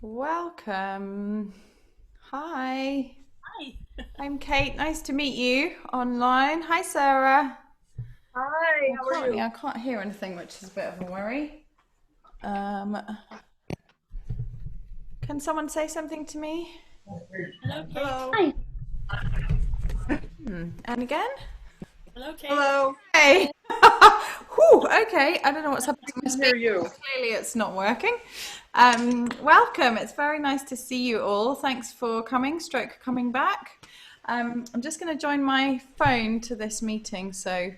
Welcome. Hi, Hi. I'm Kate. Nice to meet you online. Hi, Sarah. Hi, Well, how are currently you? I can't hear anything, which is a bit of a worry. Um, can someone say something to me? Hello, Kate. Hello. Hi. And again? Hello, Kate. Hello. Hey. Whew, okay. I don't know what's happened to I my can hear speaker. you. Clearly, it's not working. Welcome. It's very nice to see you all. Thanks for coming, stroke coming back. I'm just going to join my phone to this meeting, so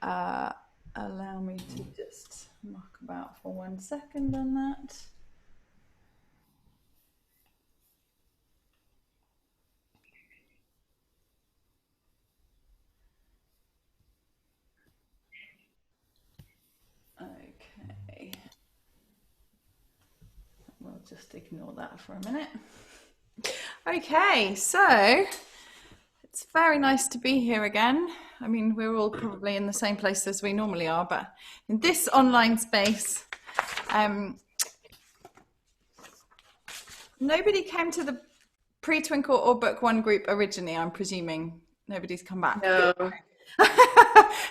uh, allow me to just muck about for 1 second on that. Okay, we'll just ignore that for a minute. Okay, so it's very nice to be here again. I mean, we're all probably in the same place as we normally are, but in this online space, nobody came to the Pre-Twinkle or Book One group originally, I'm presuming. Nobody's come back. Good. No.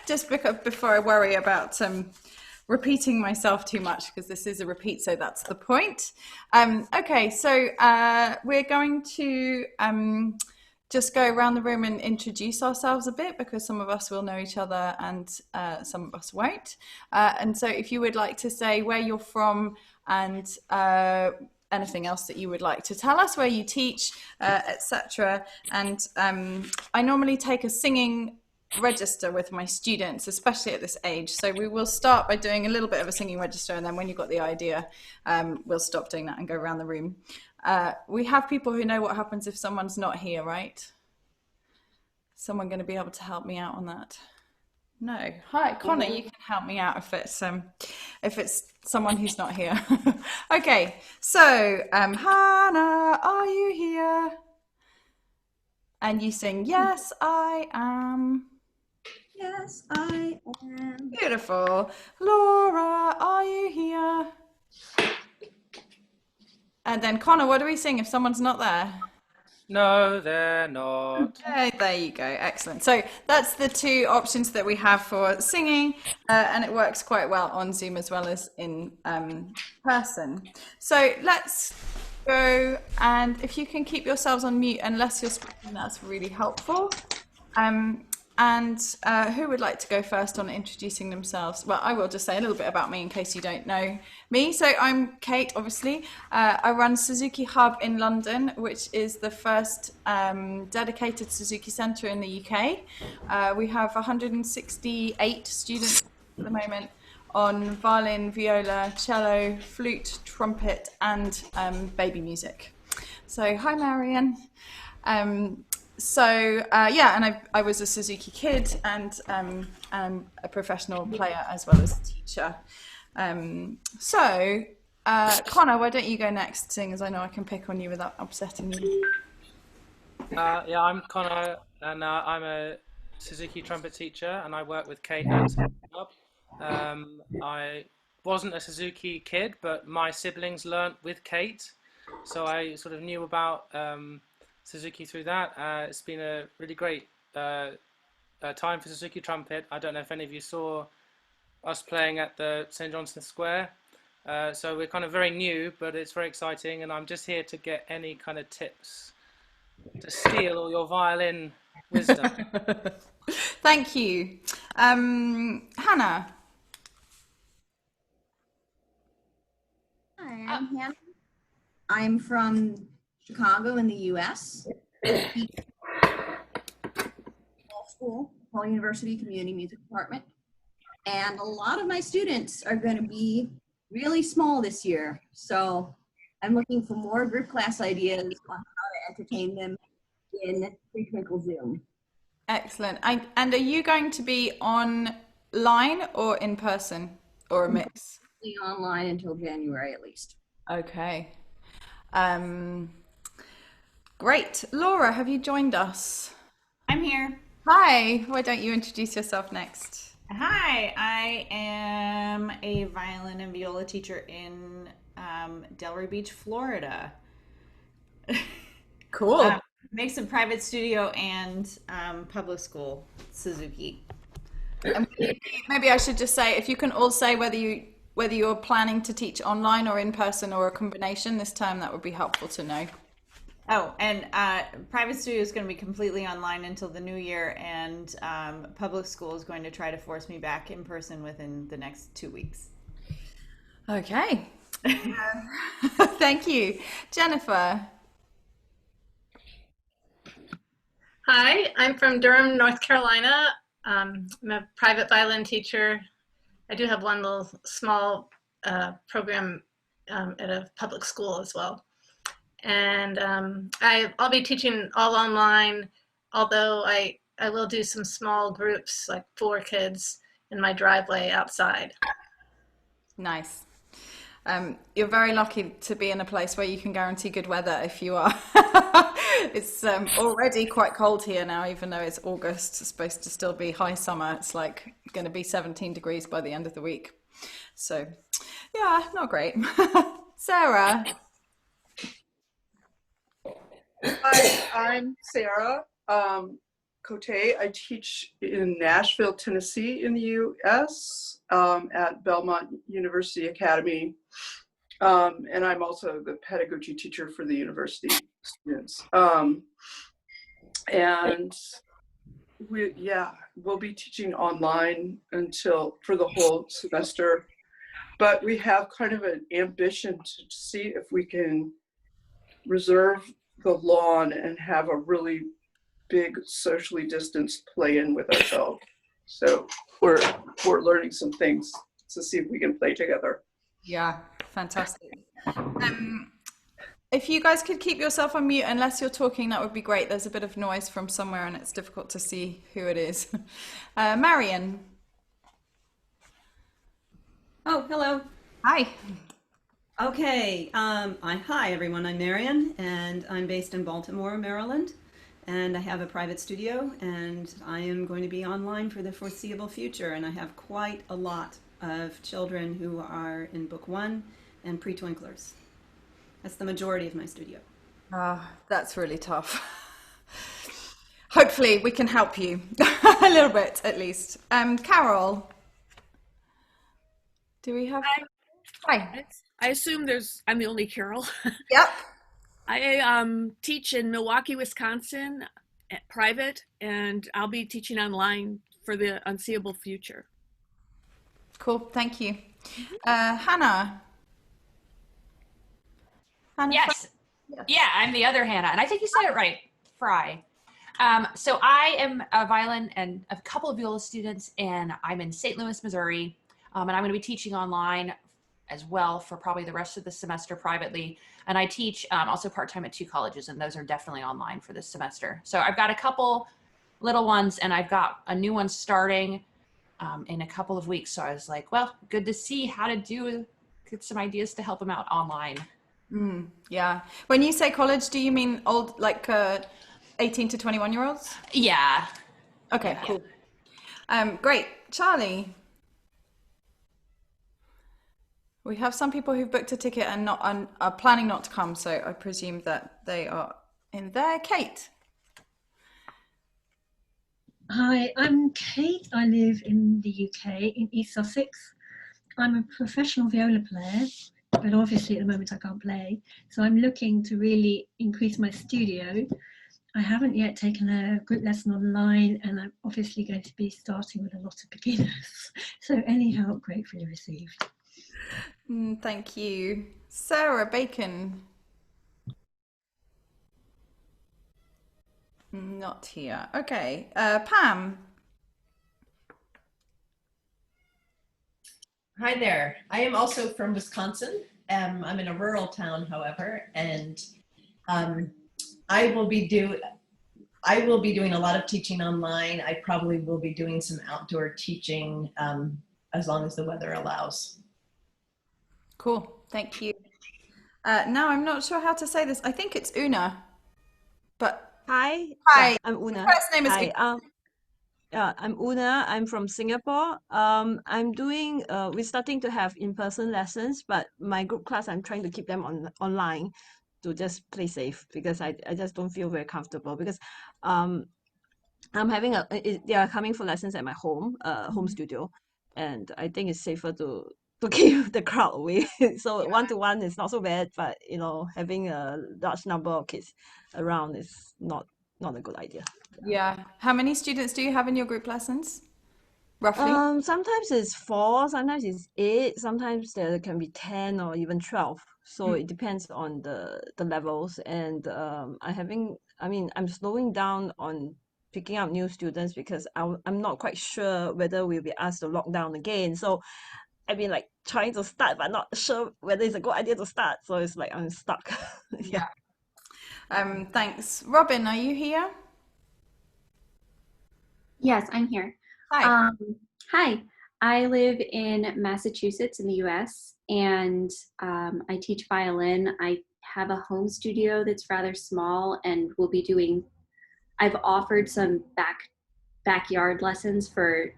Just because, before I worry about repeating myself too much, because this is a repeat, so that's the point. Okay, so we're going to just go around the room and introduce ourselves a bit, because some of us will know each other and some of us won't. And so if you would like to say where you're from and anything else that you would like to tell us, where you teach, etc. And I normally take a singing register with my students, especially at this age. So we will start by doing a little bit of a singing register, and then when you've got the idea, we'll stop doing that and go around the room. We have people who know what happens if someone's not here, right? Someone going to be able to help me out on that? No. Hi, Connor. You can help me out if it's someone who's not here. Okay. So, Hannah, are you here? And you sing, "Yes, I am." Yes, I am. Beautiful. Laura, are you here? And then Connor, what do we sing if someone's not there? No, they're not. Okay, there you go. Excellent. So that's the two options that we have for singing, and it works quite well on Zoom as well as in person. So let's go, and if you can keep yourselves on mute unless you're speaking, that's really helpful. Um, and who would like to go first on introducing themselves? Well, I will just say a little bit about me in case you don't know me. So I'm Kate, obviously. I run Suzuki Hub in London, which is the first dedicated Suzuki centre in the UK. We have 168 students at the moment on violin, viola, cello, flute, trumpet, and baby music. So hi, Marion. Yeah, and I was a Suzuki kid, and I'm a professional player as well as a teacher. Connor, why don't you go next, seeing as I know I can pick on you without upsetting you. Yeah, I'm Conway, and I'm a Suzuki trumpet teacher, and I work with Kate at Suzuki Hub. I wasn't a Suzuki kid, but my siblings learnt with Kate, so I sort of knew about Suzuki through that. It's been a really great time for Suzuki trumpet. I don't know if any of you saw us playing at the St. John's Square. So we're kind of very new, but it's very exciting, and I'm just here to get any kind of tips to steal all your violin wisdom. Thank you. Hannah. Hi, I'm Hannah. I'm from Chicago in the US. Law School, Paul University Community Music Department. And a lot of my students are going to be really small this year. So I'm looking for more group class ideas on how to entertain them in Pre-Twinkle Zoom. Excellent. And are you going to be online or in person or a mix? Online until January at least. Okay. Um, Great. Laura, have you joined us? I'm here. Hi. Why don't you introduce yourself next? Hi, I am a violin and viola teacher in Delray Beach, Florida. Cool. Mix of private studio and public school, Suzuki. And maybe I should just say, if you can all say whether you're planning to teach online or in person or a combination this time, that would be helpful to know. Oh, and private studio is going to be completely online until the new year, and public school is going to try to force me back in person within the next 2 weeks. Okay. Thank you. Jennifer. Hi, I'm from Durham, North Carolina. I'm a private violin teacher. I do have one little small program at a public school as well. And I'll be teaching all online, although I will do some small groups, like 4 kids in my driveway outside. Nice. You're very lucky to be in a place where you can guarantee good weather if you are. It's already quite cold here now, even though it's August. It's supposed to still be high summer. It's like going to be 17 degrees by the end of the week. So, yeah, not great. Sarah. Hi, I'm Sarah Cote. I teach in Nashville, Tennessee in the U.S. At Belmont University Academy. And I'm also the pedagogy teacher for the university students. And we'll be teaching online for the whole semester. But we have kind of an ambition to see if we can reserve the lawn and have a really big socially distanced play-in with ourselves. So we're learning some things to see if we can play together. Yeah, fantastic. If you guys could keep yourself on mute unless you're talking, that would be great. There's a bit of noise from somewhere and it's difficult to see who it is. Marion. Oh, hello. Hi. Okay. Hi, everyone. I'm Marion, and I'm based in Baltimore, Maryland. And I have a private studio, and I am going to be online for the foreseeable future. And I have quite a lot of children who are in Book 1 and Pre-Twinklers. That's the majority of my studio. That's really tough. Hopefully we can help you a little bit at least. Carol. Do we have? Hi. I assume I'm the only Carol. Yep. I teach in Milwaukee, Wisconsin, private, and I'll be teaching online for the unseeable future. Cool, thank you. Hannah. Yes. Yeah, I'm the other Hannah, and I think you said it right, Fry. So I am a violin and a couple of viola students, and I'm in St. Louis, Missouri, and I'm going to be teaching online as well for probably the rest of the semester privately. And I teach also part-time at 2 colleges, and those are definitely online for this semester. So I've got a couple little ones, and I've got a new one starting in a couple of weeks. So I was like, well, good to see how to get some ideas to help them out online. Yeah. When you say college, do you mean old, like 18 to 21-year-olds? Yeah. Okay, cool. Great. Charlie. We have some people who've booked a ticket and are planning not to come, so I presume that they are in there. Kate. Hi, I'm Kate. I live in the UK, in East Sussex. I'm a professional viola player, but obviously at the moment I can't play. So I'm looking to really increase my studio. I haven't yet taken a group lesson online, and I'm obviously going to be starting with a lot of beginners. So any help gratefully received. Thank you. Sarah Bacon. Not here. Okay. Pam. Hi there. I am also from Wisconsin. I'm in a rural town, however, and I will be doing a lot of teaching online. I probably will be doing some outdoor teaching as long as the weather allows. Cool. Thank you. Now I'm not sure how to say this. I think it's Una, but Hi. hi. Yeah, I'm Una. First name is Hi. Una. I'm Una. I'm from Singapore. I'm doing, we're starting to have in-person lessons, but my group class, I'm trying to keep them online to just play safe because I just don't feel very comfortable because I'm having they are coming for lessons at my home studio, and I think it's safer to keep the crowd away. So one-to-one is not so bad, but having a large number of kids around is not a good idea. Yeah. How many students do you have in your group lessons, roughly? Sometimes it's 4, sometimes it's 8, sometimes there can be 10 or even 12. So it depends on the levels. And I'm slowing down on picking up new students because I'm not quite sure whether we'll be asked to lock down again. So I've been like trying to start, but not sure whether it's a good idea to start. So it's like I'm stuck. Yeah. Thanks. Robin, are you here? Yes, I'm here. Hi. Hi. I live in Massachusetts in the US, and I teach violin. I have a home studio that's rather small, and I've offered some backyard lessons for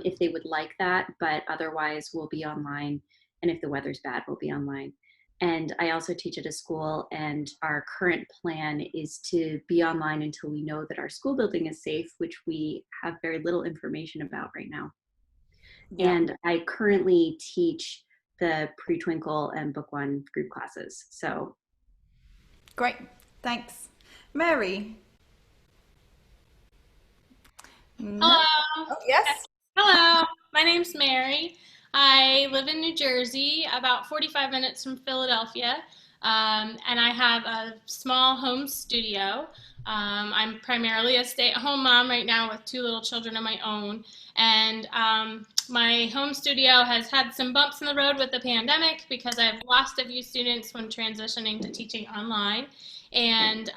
if they would like that, but otherwise we'll be online. And if the weather's bad, we'll be online. And I also teach at a school, and our current plan is to be online until we know that our school building is safe, which we have very little information about right now. Yeah. And I currently teach the Pre-Twinkle and Book One group classes. So great, thanks. Mary. Hello. Oh, yes. Hello, my name's Mary. I live in New Jersey, about 45 minutes from Philadelphia, and I have a small home studio. I'm primarily a stay-at-home mom right now with 2 little children of my own, and my home studio has had some bumps in the road with the pandemic because I've lost a few students when transitioning to teaching online, and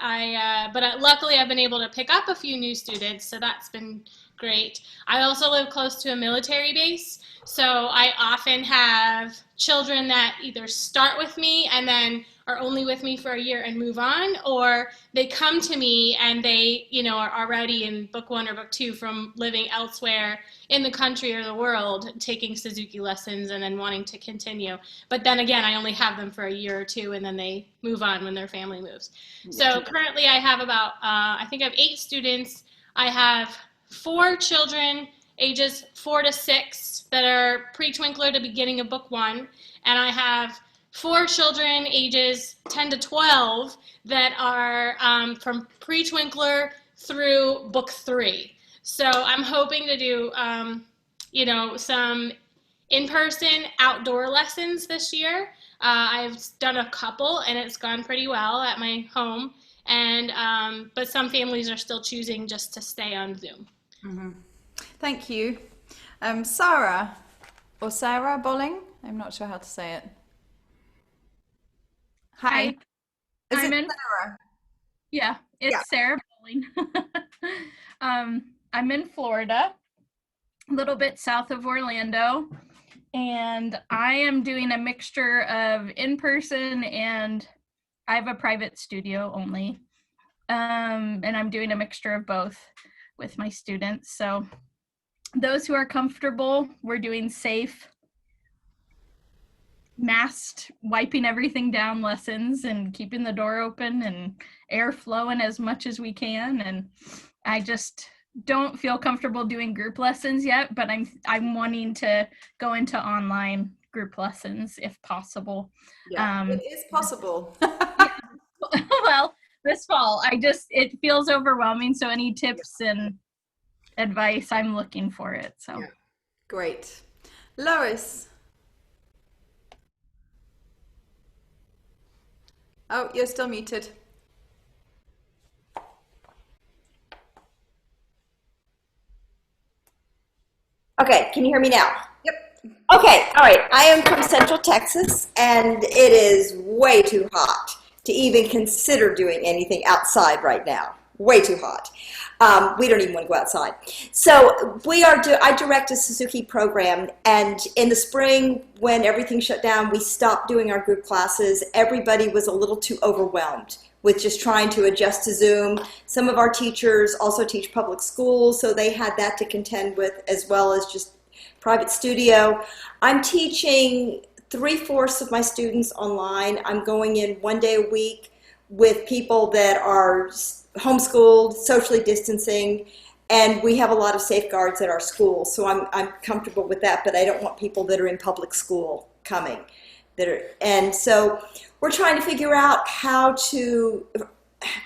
but luckily I've been able to pick up a few new students, so that's been great. I also live close to a military base, so I often have children that either start with me and then are only with me for a year and move on, or they come to me and they, are already in Book One or Book Two from living elsewhere in the country or the world, taking Suzuki lessons and then wanting to continue. But then again, I only have them for a year or 2, and then they move on when their family moves. So currently I have about, I think I have 8 students. I have 4 children ages 4 to 6 that are pre-twinkler to beginning of Book One, and I have 4 children ages 10 to 12 that are from pre-twinkler through Book 3. So I'm hoping to do, some in-person outdoor lessons this year. I've done a couple, and it's gone pretty well at my home. And but some families are still choosing just to stay on Zoom. Mm-hmm. Thank you. Sarah, or Sarah Bolling? I'm not sure how to say it. Hi. I'm in Sarah? Yeah, it's Sarah Bolling. I'm in Florida, a little bit south of Orlando, and I am doing a mixture of in-person, and I have a private studio only, and I'm doing a mixture of both with my students. So those who are comfortable, we're doing safe, masked, wiping everything down lessons and keeping the door open and air flowing as much as we can. And I just don't feel comfortable doing group lessons yet, but I'm wanting to go into online group lessons if possible. Yeah, it is possible. Well, this fall, it feels overwhelming. So any tips and advice, I'm looking for it. So Great. Lois. Oh, you're still muted. Okay, can you hear me now? Yep. Okay, all right. I am from Central Texas, and it is way too hot to even consider doing anything outside right now. Way too hot. We don't even want to go outside. So I direct a Suzuki program, and in the spring, when everything shut down, we stopped doing our group classes. Everybody was a little too overwhelmed with just trying to adjust to Zoom. Some of our teachers also teach public schools, so they had that to contend with, as well as just private studio. I'm teaching 3/4 of my students online. I'm going in 1 day a week with people that are homeschooled, socially distancing, and we have a lot of safeguards at our school, so I'm comfortable with that, but I don't want people that are in public school coming. And so we're trying to figure out how to,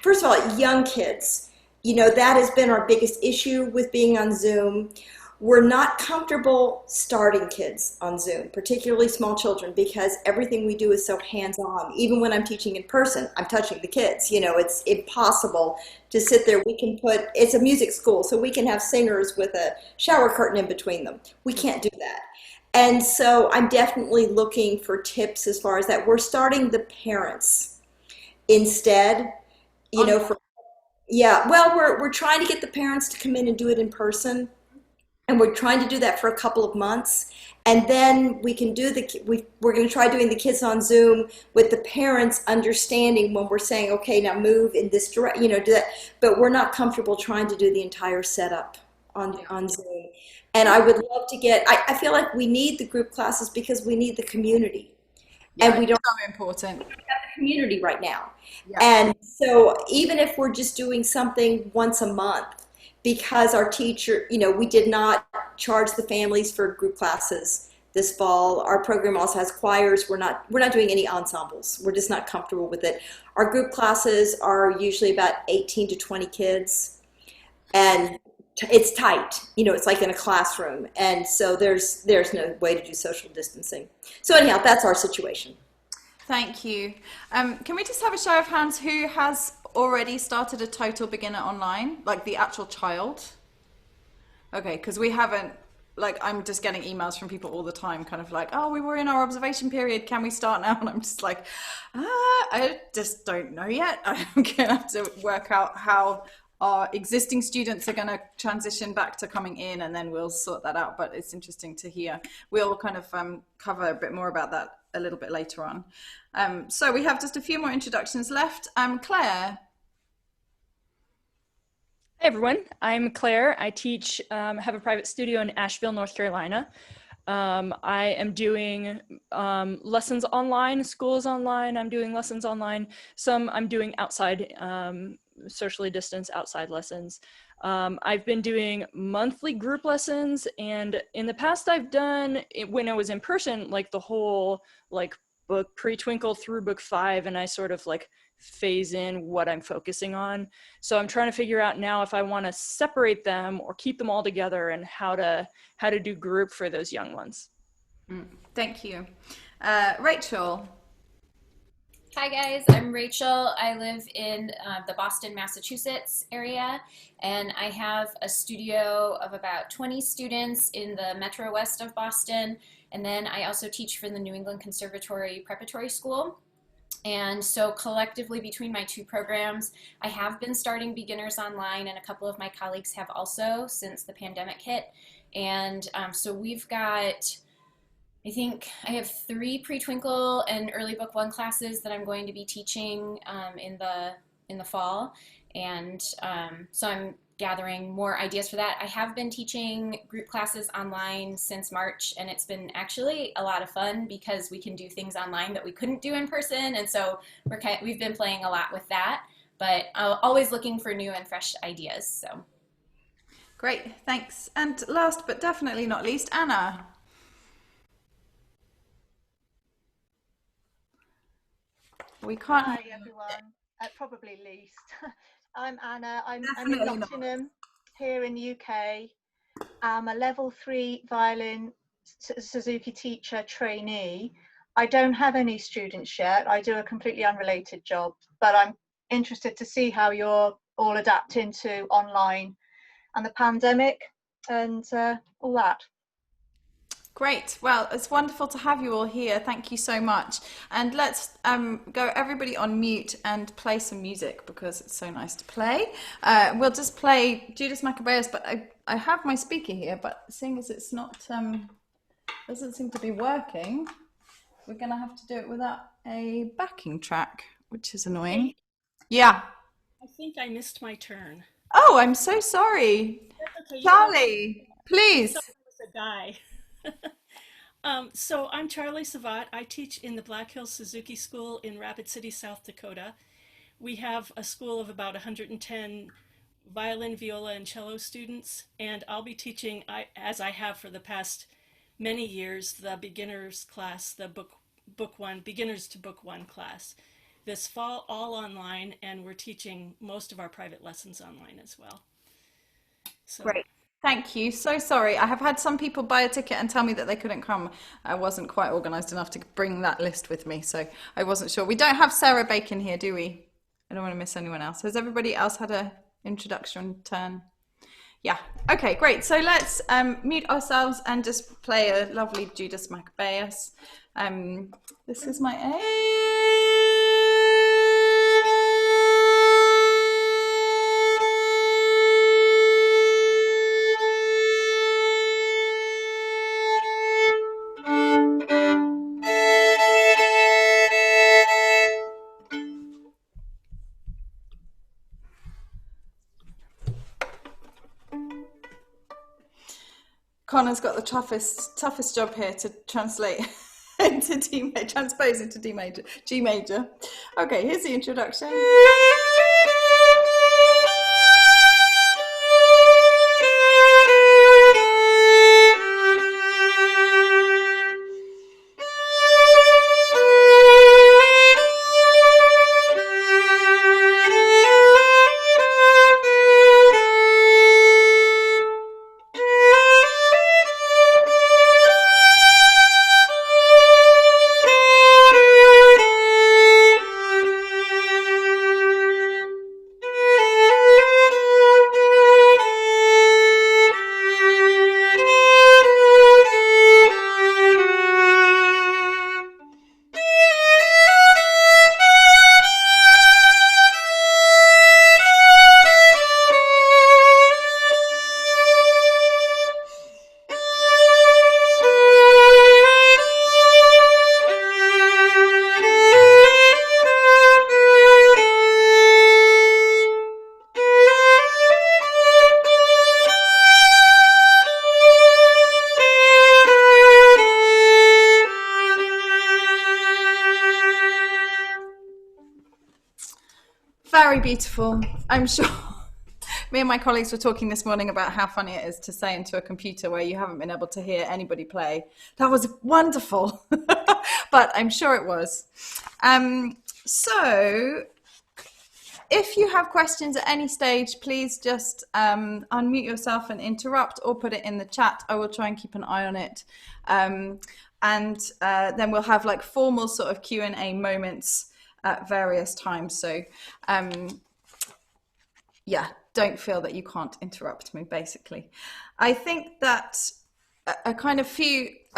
first of all, young kids, that has been our biggest issue with being on Zoom. We're not comfortable starting kids on Zoom, particularly small children, because everything we do is so hands-on. Even when I'm teaching in person, I'm touching the kids. It's impossible to sit there. It's a music school, so we can have singers with a shower curtain in between them. We can't do that. And so I'm definitely looking for tips as far as that. We're starting the parents instead, we're trying to get the parents to come in and do it in person. And we're trying to do that for a couple of months. And then we can do we're going to try doing the kids on Zoom with the parents understanding when we're saying, okay, now move in this direction, do that. But we're not comfortable trying to do the entire setup on Zoom. And I would love to I feel like we need the group classes because we need the community. Yeah, and we don't so important. have the community right now. Yeah. And so even if we're just doing something once a month, because our teacher, we did not charge the families for group classes this fall. Our program also has choirs. We're not doing any ensembles. We're just not comfortable with it. Our group classes are usually about 18 to 20 kids, and it's tight. It's like in a classroom, and so there's no way to do social distancing. So anyhow, that's our situation. Thank you. Can we just have a show of hands who has already started a total beginner online, like the actual child? Okay, because we haven't, I'm just getting emails from people all the time, kind of like, oh, we were in our observation period, can we start now? And I'm just like, I just don't know yet. I'm gonna have to work out how our existing students are going to transition back to coming in, and then we'll sort that out. But it's interesting to hear. We'll kind of cover a bit more about that a little bit later on. So we have just a few more introductions left. Claire. Hey everyone, I'm Claire. I teach, have a private studio in Asheville, North Carolina. I am doing lessons online, schools online. I'm doing lessons online. Some I'm doing outside, socially distanced outside lessons. I've been doing monthly group lessons, and in the past I've done, when I was in person, the whole book Pre-Twinkle through book 5, and I sort of phase in what I'm focusing on. So I'm trying to figure out now if I want to separate them or keep them all together, and how to do group for those young ones. Thank you. Rachel. Hi guys, I'm Rachel. I live in the Boston, Massachusetts area, and I have a studio of about 20 students in the Metro West of Boston, and then I also teach for the New England Conservatory Preparatory School. And so collectively between my two programs, I have been starting beginners online, and a couple of my colleagues have also since the pandemic hit. And so we've got, I think I have 3 Pre-Twinkle and Early Book 1 classes that I'm going to be teaching in the fall, and so I'm gathering more ideas for that. I have been teaching group classes online since March, and it's been actually a lot of fun because we can do things online that we couldn't do in person, and so we've been playing a lot with that, but always looking for new and fresh ideas. So great, thanks. And last but definitely not least, Anna. We can't. Hi everyone, probably least. I'm Anna. I'm in Nottingham, here in the UK. I'm a level 3 violin Suzuki teacher trainee. I don't have any students yet. I do a completely unrelated job, but I'm interested to see how you're all adapting to online and the pandemic and all that. Great. Well, it's wonderful to have you all here. Thank you so much. And let's go everybody on mute and play some music because it's so nice to play. We'll just play Judas Maccabeus, but I have my speaker here, but seeing as it's not, doesn't seem to be working, we're going to have to do it without a backing track, which is annoying. Yeah. I think I missed my turn. Oh, I'm so sorry. That's okay. Charlie, please. I was a guy. So I'm Charlie Savat. I teach in the Black Hills Suzuki School in Rapid City, South Dakota. We have a school of about 110 violin, viola, and cello students, and I'll be teaching, as I have for the past many years, the beginners class, the book one, beginners to book one class. This fall, all online, and we're teaching most of our private lessons online as well. So. Great. Thank you. So sorry. I have had some people buy a ticket and tell me that they couldn't come. I wasn't quite organized enough to bring that list with me, so I wasn't sure. We don't have Sarah Bacon here, do we? I don't want to miss anyone else. Has everybody else had an introduction turn? Yeah. Okay, great. So let's mute ourselves and just play a lovely Judas Maccabeus. This is my A. Connor's got the toughest job here to translate into D major, transpose into D major, G major. Okay, here's the introduction. Very beautiful. I'm sure me and my colleagues were talking this morning about how funny it is to say into a computer where you haven't been able to hear anybody play, that was wonderful. But I'm sure it was. So if you have questions at any stage, please just unmute yourself and interrupt, or put it in the chat. I will try and keep an eye on it. And then we'll have like formal sort of Q&A moments at various times. So yeah, don't feel that you can't interrupt me, basically. I think that I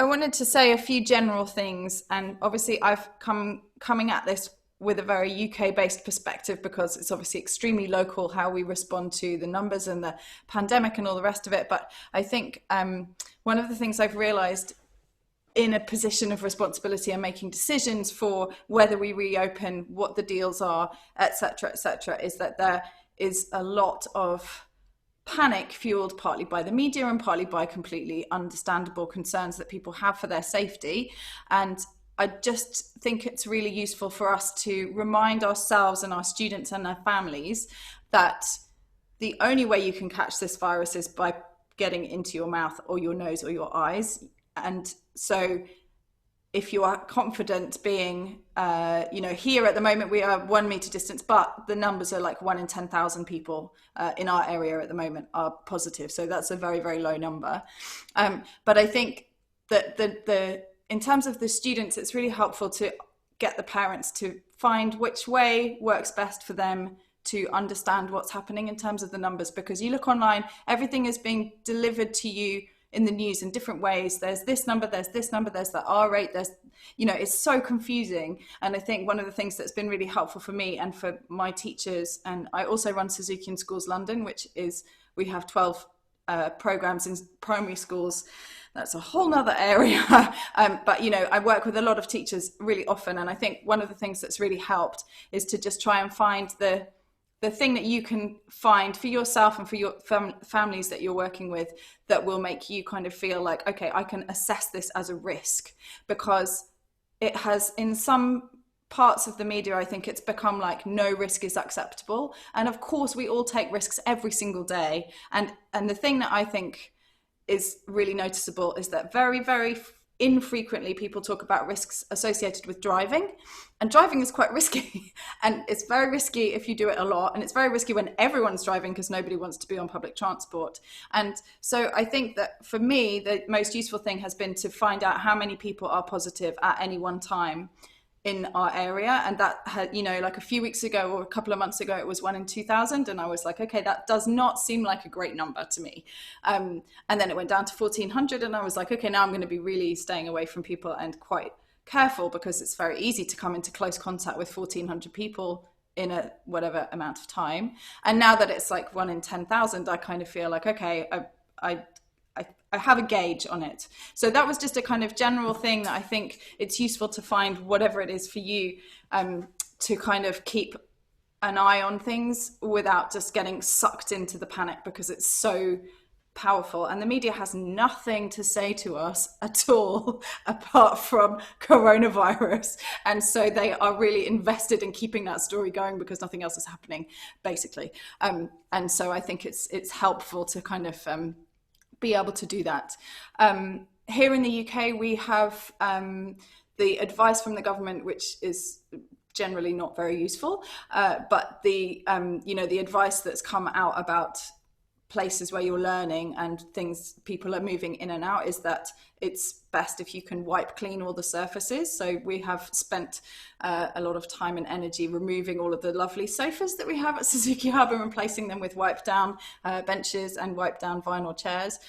wanted to say a few general things, and obviously I've coming at this with a very UK-based perspective, because it's obviously extremely local how we respond to the numbers and the pandemic and all the rest of it. But I think one of the things I've realized in a position of responsibility and making decisions for whether we reopen, what the deals are, etc., is that there is a lot of panic fueled partly by the media and partly by completely understandable concerns that people have for their safety. And I just think it's really useful for us to remind ourselves and our students and their families that the only way you can catch this virus is by getting into your mouth or your nose or your eyes. And so if you are confident being, here at the moment we are 1 meter distance, but the numbers are like 1 in 10,000 people in our area at the moment are positive. So that's a very, very low number. But I think that in terms of the students, it's really helpful to get the parents to find which way works best for them to understand what's happening in terms of the numbers, because you look online, everything is being delivered to you in the news in different ways. There's this number, there's the R rate, it's so confusing. And I think one of the things that's been really helpful for me and for my teachers, and I also run Suzuki in Schools London, which is, we have 12 programs in primary schools. That's a whole nother area. But, you know, I work with a lot of teachers really often. And I think one of the things that's really helped is to just try and find the thing that you can find for yourself and for your families that you're working with that will make you kind of feel like, okay, I can assess this as a risk. Because it has, in some parts of the media, I think it's become like no risk is acceptable. And of course, we all take risks every single day. And the thing that I think is really noticeable is that very, very infrequently people talk about risks associated with driving, and driving is quite risky. And it's very risky if you do it a lot, and it's very risky when everyone's driving because nobody wants to be on public transport. And so I think that for me, the most useful thing has been to find out how many people are positive at any one time in our area. And that had, you know, like a few weeks ago or a couple of months ago, it was 1 in 2,000. And I was like, okay, that does not seem like a great number to me. And then it went down to 1,400. And I was like, okay, now I'm going to be really staying away from people and quite careful, because it's very easy to come into close contact with 1,400 people in a whatever amount of time. And now that it's like 1 in 10,000, I kind of feel like, okay, I have a gauge on it. So that was just a kind of general thing that I think it's useful to find, whatever it is for you, to kind of keep an eye on things without just getting sucked into the panic, because it's so powerful. And the media has nothing to say to us at all apart from coronavirus. And so they are really invested in keeping that story going because nothing else is happening, basically. And so I think it's helpful to kind of be able to do that. Here in the UK, we have the advice from the government, which is generally not very useful, but the the advice that's come out about places where you're learning and things people are moving in and out is that it's best if you can wipe clean all the surfaces. So we have spent a lot of time and energy removing all of the lovely sofas that we have at Suzuki Hub and replacing them with wiped down benches and wiped down vinyl chairs,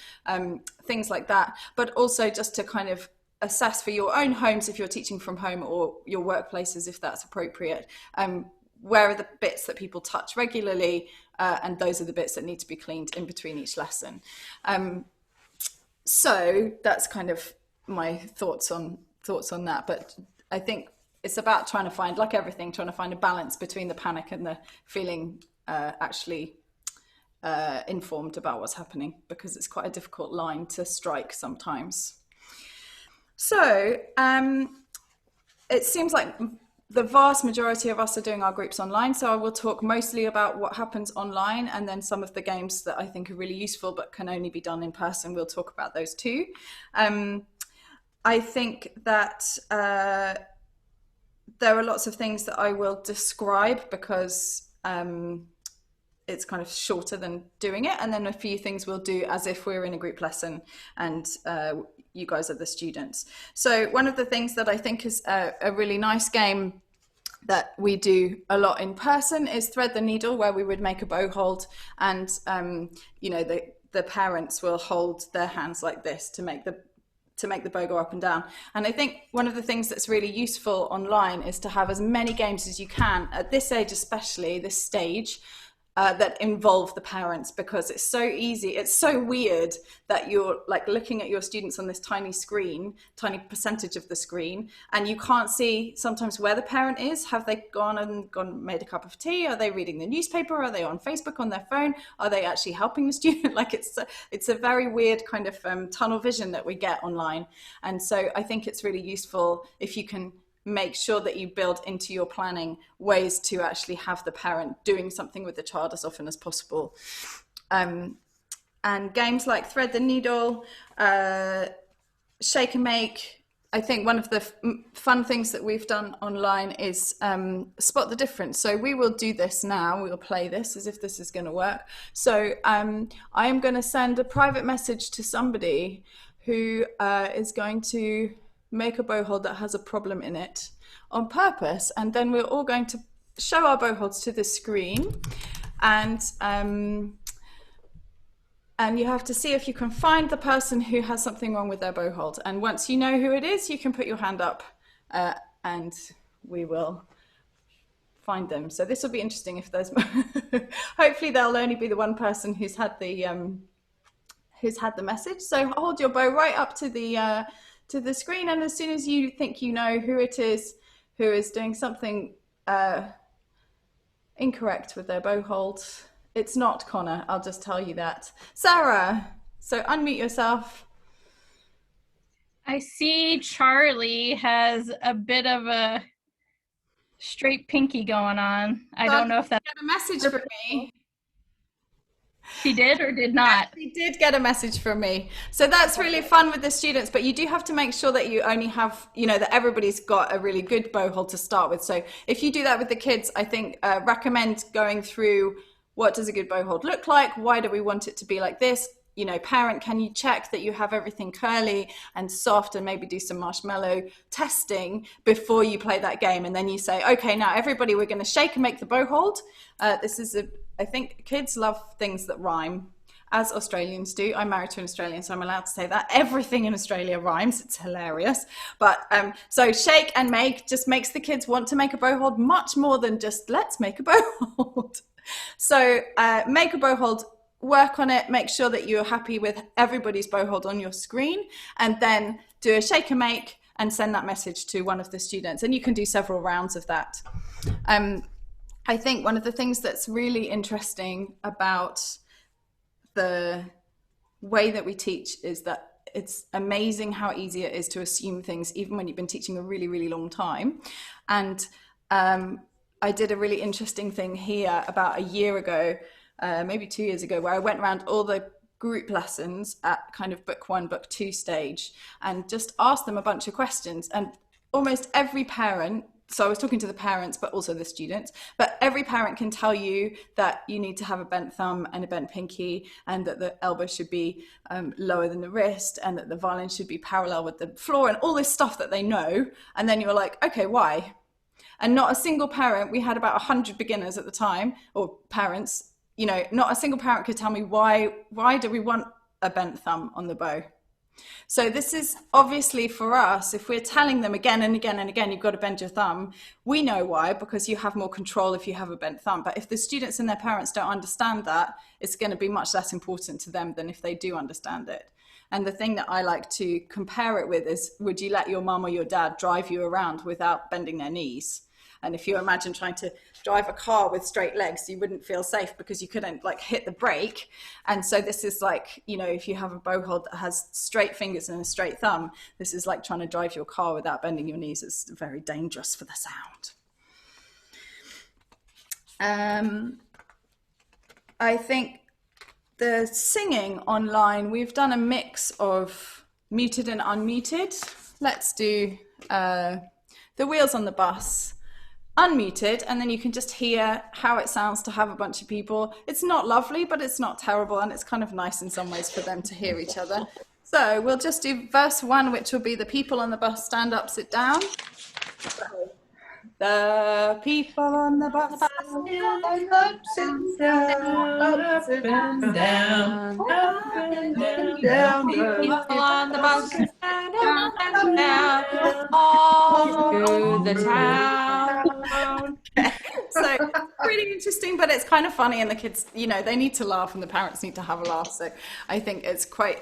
things like that. But also just to kind of assess for your own homes, if you're teaching from home, or your workplaces, if that's appropriate, where are the bits that people touch regularly, and those are the bits that need to be cleaned in between each lesson. So that's kind of my thoughts on that. But I think it's about trying to find, like everything, trying to find a balance between the panic and the feeling actually informed about what's happening, because it's quite a difficult line to strike sometimes. So it seems like the vast majority of us are doing our groups online. So I will talk mostly about what happens online, and then some of the games that I think are really useful but can only be done in person. We'll talk about those too. I think that there are lots of things that I will describe because it's kind of shorter than doing it. And then a few things we'll do as if we're in a group lesson and you guys are the students. So one of the things that I think is a really nice game that we do a lot in person is Thread the Needle, where we would make a bow hold, and the parents will hold their hands like this to make the bow go up and down. And I think one of the things that's really useful online is to have as many games as you can at this age, especially this stage, that involve the parents, because it's so easy. It's so weird that you're like looking at your students on this tiny screen, tiny percentage of the screen, and you can't see sometimes where the parent is. Have they gone made a cup of tea? Are they reading the newspaper? Are they on Facebook on their phone? Are they actually helping the student? Like it's a very weird kind of tunnel vision that we get online. And so I think it's really useful if you can make sure that you build into your planning ways to actually have the parent doing something with the child as often as possible. And games like Thread the Needle, Shake and Make. I think one of the fun things that we've done online is spot the difference. So we will do this now. We'll play this as if this is going to work. So I am going to send a private message to somebody who is going to make a bow hold that has a problem in it on purpose, and then we're all going to show our bow holds to the screen, and you have to see if you can find the person who has something wrong with their bow hold. And once you know who it is, you can put your hand up and we will find them. So this will be interesting if there's hopefully there'll only be the one person who's had the who's had the message. So hold your bow right up to the screen, and as soon as you think you know who it is who is doing something incorrect with their bow hold, it's not Connor, I'll just tell you that. Sarah, so unmute yourself. I see Charlie has a bit of a straight pinky going on. I don't know if that's a message from me. She did or did not? She did get a message from me. So that's really fun with the students, but you do have to make sure that you only have, that everybody's got a really good bow hold to start with. So if you do that with the kids, I think recommend going through what does a good bow hold look like? Why do we want it to be like this? Parent, can you check that you have everything curly and soft, and maybe do some marshmallow testing before you play that game? And then you say, okay, now everybody, we're going to shake and make the bow hold. I think kids love things that rhyme, as Australians do. I'm married to an Australian, so I'm allowed to say that. Everything in Australia rhymes. It's hilarious. But so shake and make just makes the kids want to make a bow hold much more than just let's make a bow hold. So make a bow hold, work on it, make sure that you're happy with everybody's bow hold on your screen, and then do a shake and make and send that message to one of the students. And you can do several rounds of that. I think one of the things that's really interesting about the way that we teach is that it's amazing how easy it is to assume things, even when you've been teaching a really, really long time. And I did a really interesting thing here about a year ago, maybe 2 years ago, where I went around all the group lessons at kind of book 1, book 2 stage, and just asked them a bunch of questions. And almost every parent, so I was talking to the parents, but also the students, but every parent can tell you that you need to have a bent thumb and a bent pinky, and that the elbow should be lower than the wrist, and that the violin should be parallel with the floor, and all this stuff that they know. And then you're like, okay, why? And not a single parent, we had about 100 beginners at the time, or parents, not a single parent could tell me why do we want a bent thumb on the bow? So this is obviously for us, if we're telling them again and again and again, you've got to bend your thumb, we know why, because you have more control if you have a bent thumb. But if the students and their parents don't understand that, it's going to be much less important to them than if they do understand it. And the thing that I like to compare it with is, would you let your mum or your dad drive you around without bending their knees? And if you imagine trying to drive a car with straight legs, you wouldn't feel safe because you couldn't hit the brake. And so this is like, if you have a bow hold that has straight fingers and a straight thumb, this is like trying to drive your car without bending your knees. It's very dangerous for the sound. I think the singing online, we've done a mix of muted and unmuted. Let's do The Wheels on the Bus unmuted, and then you can just hear how it sounds to have a bunch of people. It's not lovely, but it's not terrible, and it's kind of nice in some ways for them to hear each other. So we'll just do verse 1, which will be the people on the bus stand up, sit down. The people on the bus stand up, sit down, up and down, up and down. The people on the bus stand up and down, all through the town. So really interesting, but it's kind of funny, and the kids, they need to laugh, and the parents need to have a laugh. So I think it's quite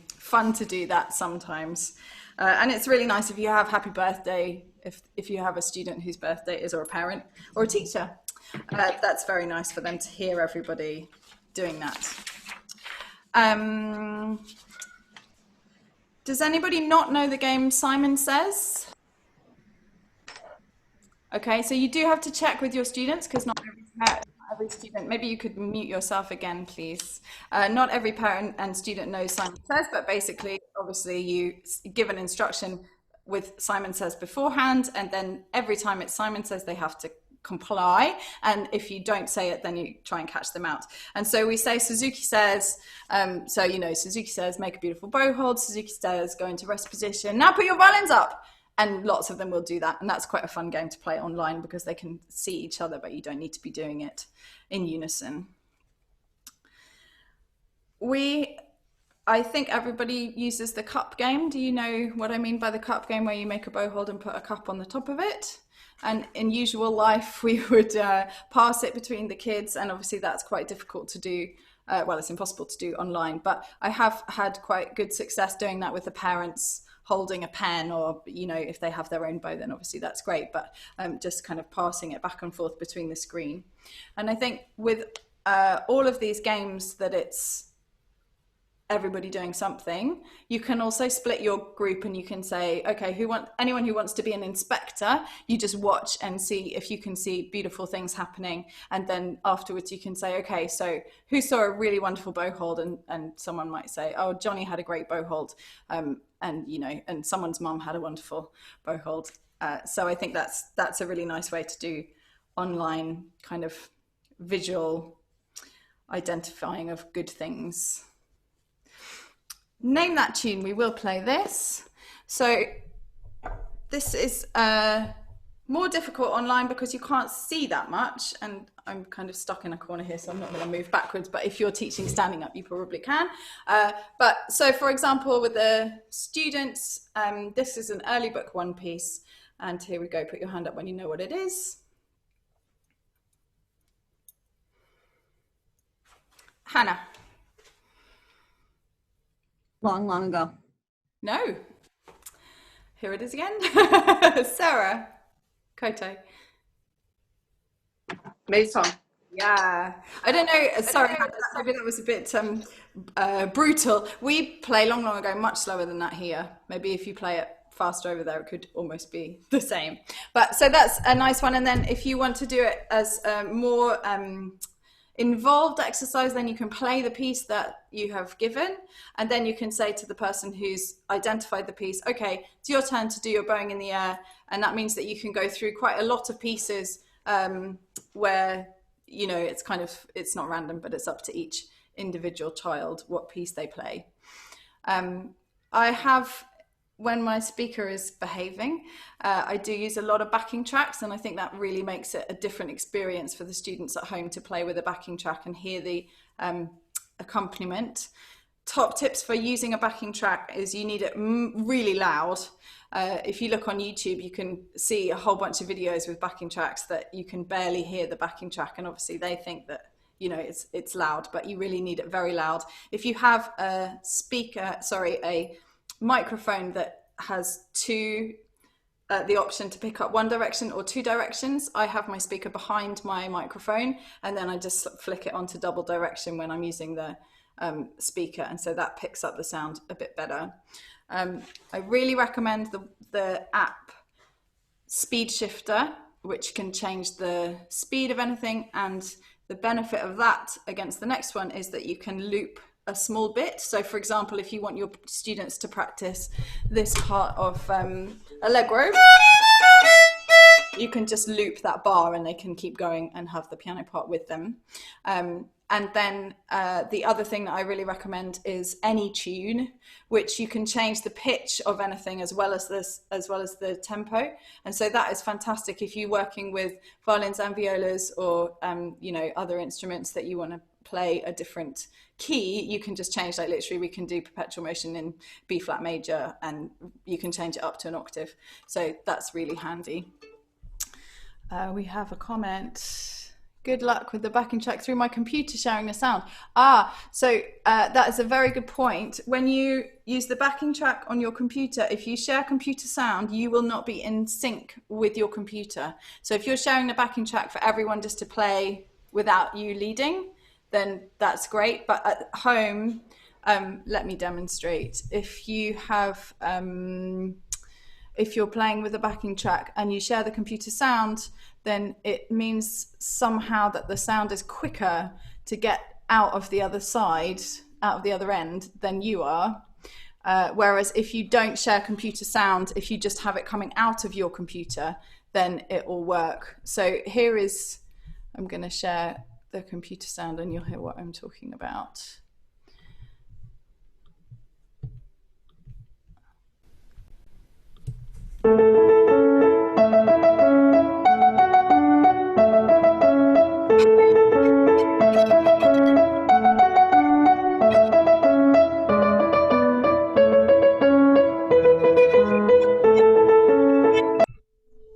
fun to do that sometimes. And it's really nice if you have happy birthday, if you have a student whose birthday is, or a parent or a teacher. That's very nice for them to hear everybody doing that. Does anybody not know the game Simon Says? Okay, so you do have to check with your students, because not every student, maybe you could mute yourself again, please. Not every parent and student knows Simon Says, but basically, obviously, you give an instruction with Simon Says beforehand, and then every time it's Simon Says, they have to comply. And if you don't say it, then you try and catch them out. And so we say Suzuki says, Suzuki says, make a beautiful bow hold. Suzuki says, go into rest position. Now put your violins up. And lots of them will do that. And that's quite a fun game to play online, because they can see each other, but you don't need to be doing it in unison. I think everybody uses the cup game. Do you know what I mean by the cup game, where you make a bow hold and put a cup on the top of it? And in usual life, we would pass it between the kids. And obviously that's quite difficult to do well, it's impossible to do online, but I have had quite good success doing that with the parents holding a pen, or, you know, if they have their own bow, then obviously that's great, but just kind of passing it back and forth between the screen. And I think with all of these games that it's everybody doing something, you can also split your group and you can say, okay, anyone who wants to be an inspector, you just watch and see if you can see beautiful things happening, and then afterwards you can say, okay, so who saw a really wonderful bow hold, and someone might say, oh, Johnny had a great bow hold, and you know, and someone's mum had a wonderful bow hold. So I think that's a really nice way to do online kind of visual identifying of good things. Name that tune. We will play this. So this is more difficult online because you can't see that much, and I'm kind of stuck in a corner here, so I'm not going to move backwards, but if you're teaching standing up, you probably can. But so for example, with the students, this is an early book one piece, and here we go. Put your hand up when you know what it is. Hannah. Long, long ago. No. Here it is again. Sarah. Koto. Mason. Yeah. I don't know. Sorry, maybe that was a bit brutal. We play long, long ago much slower than that here. Maybe if you play it faster over there, it could almost be the same. But so that's a nice one. And then if you want to do it as more involved exercise, then you can play the piece that you have given, and then you can say to the person who's identified the piece, okay, it's your turn to do your bowing in the air. And that means that you can go through quite a lot of pieces where, you know, it's not random, but it's up to each individual child what piece they play. I have, when my speaker is behaving, I do use a lot of backing tracks, and I think that really makes it a different experience for the students at home to play with a backing track and hear the accompaniment. Top tips for using a backing track is you need it really loud. If you look on YouTube, you can see a whole bunch of videos with backing tracks that you can barely hear the backing track, and obviously they think that, you know, it's loud, but you really need it very loud. If you have a microphone that has the option to pick up one direction or two directions, I have my speaker behind my microphone, and then I just flick it onto double direction when I'm using the speaker, and so that picks up the sound a bit better. I really recommend the app Speed Shifter, which can change the speed of anything, and the benefit of that against the next one is that you can loop a small bit. So for example, if you want your students to practice this part of Allegro, you can just loop that bar and they can keep going and have the piano part with them. And then the other thing that I really recommend is any tune, which you can change the pitch of anything as well as the tempo. And so that is fantastic if you're working with violins and violas, or you know, other instruments that you want to play a different key. You can just change, like literally we can do perpetual motion in B flat major, and you can change it up to an octave. So that's really handy. We have a comment. Good luck with the backing track through my computer sharing the sound. So that is a very good point. When you use the backing track on your computer, if you share computer sound, you will not be in sync with your computer. So if you're sharing the backing track for everyone just to play without you leading, then that's great. But at home, let me demonstrate. If you have, if you're playing with a backing track and you share the computer sound, then it means somehow that the sound is quicker to get out of the other side, out of the other end, than you are. Whereas if you don't share computer sound, if you just have it coming out of your computer, then it will work. So here is, I'm going to share the computer sound and you'll hear what I'm talking about.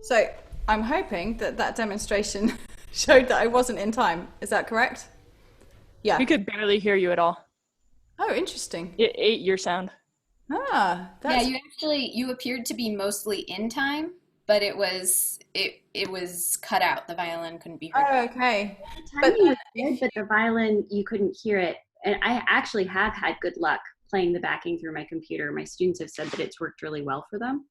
So I'm hoping that that demonstration showed that I wasn't in time. Is that correct? Yeah. We could barely hear you at all. Oh, interesting. It ate your sound. Ah, yeah, you appeared to be mostly in time, but it was cut out. The violin couldn't be heard. Oh, okay. The timing was good, but the violin, you couldn't hear it. And I actually have had good luck playing the backing through my computer. My students have said that it's worked really well for them.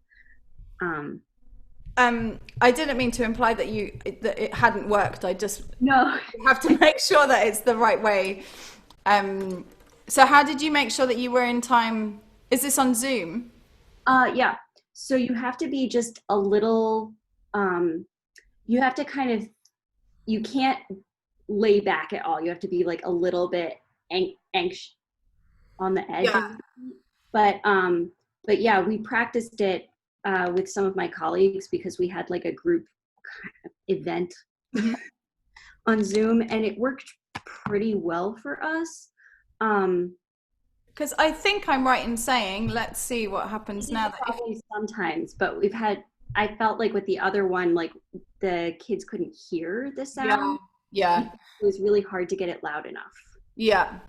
I didn't mean to imply that it hadn't worked. I just you have to make sure that it's the right way. So how did you make sure that you were in time? Is this on Zoom? Yeah. So you have to be just a little, you have to kind of, you can't lay back at all. You have to be like a little bit anxious on the edge. Yeah. But yeah, we practiced it with some of my colleagues because we had like a group event on Zoom, and it worked pretty well for us. Because I think I'm right in saying, let's see what happens now. Probably sometimes, but I felt like with the other one, like the kids couldn't hear the sound. Yeah. It was really hard to get it loud enough. Yeah.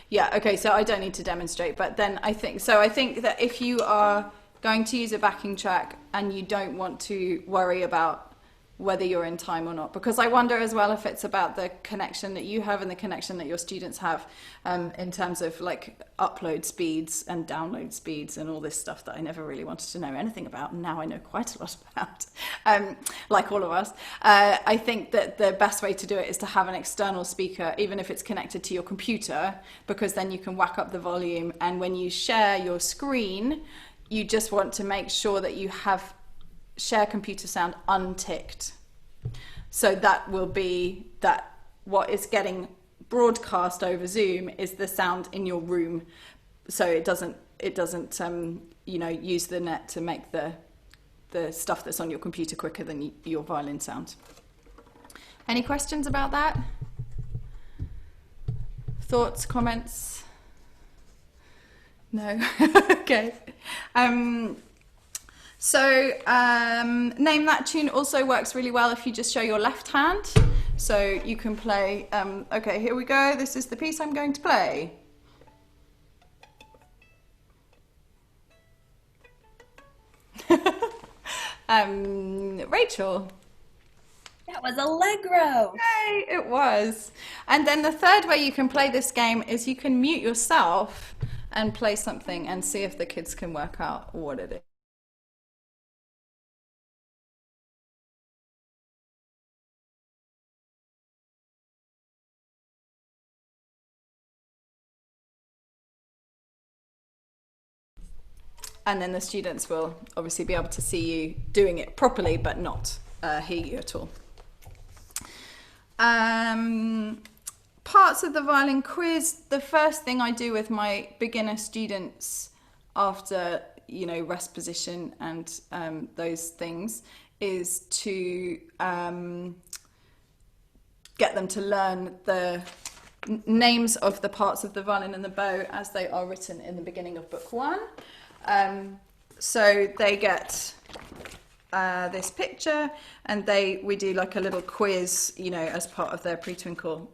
Yeah. Okay. So I don't need to demonstrate, but then I think that if you are going to use a backing track and you don't want to worry about whether you're in time or not, because I wonder as well if it's about the connection that you have and the connection that your students have, in terms of like upload speeds and download speeds and all this stuff that I never really wanted to know anything about, and now I know quite a lot about, like all of us. I think that the best way to do it is to have an external speaker, even if it's connected to your computer, because then you can whack up the volume, and when you share your screen, you just want to make sure that you have share computer sound unticked. So that will be that what is getting broadcast over Zoom is the sound in your room. So it doesn't use the net to make the stuff that's on your computer quicker than your violin sound. Any questions about that? Thoughts, comments? No? Okay. So Name That Tune also works really well if you just show your left hand. So you can play, okay, here we go. This is the piece I'm going to play. Rachel. That was Allegro. Yay, it was. And then the third way you can play this game is you can mute yourself and play something and see if the kids can work out what it is. And then the students will obviously be able to see you doing it properly, but not hear you at all. Parts of the violin quiz. The first thing I do with my beginner students after, rest position and those things is to get them to learn the names of the parts of the violin and the bow as they are written in the beginning of book 1. So they get this picture, and we do like a little quiz, as part of their Pre-Twinkle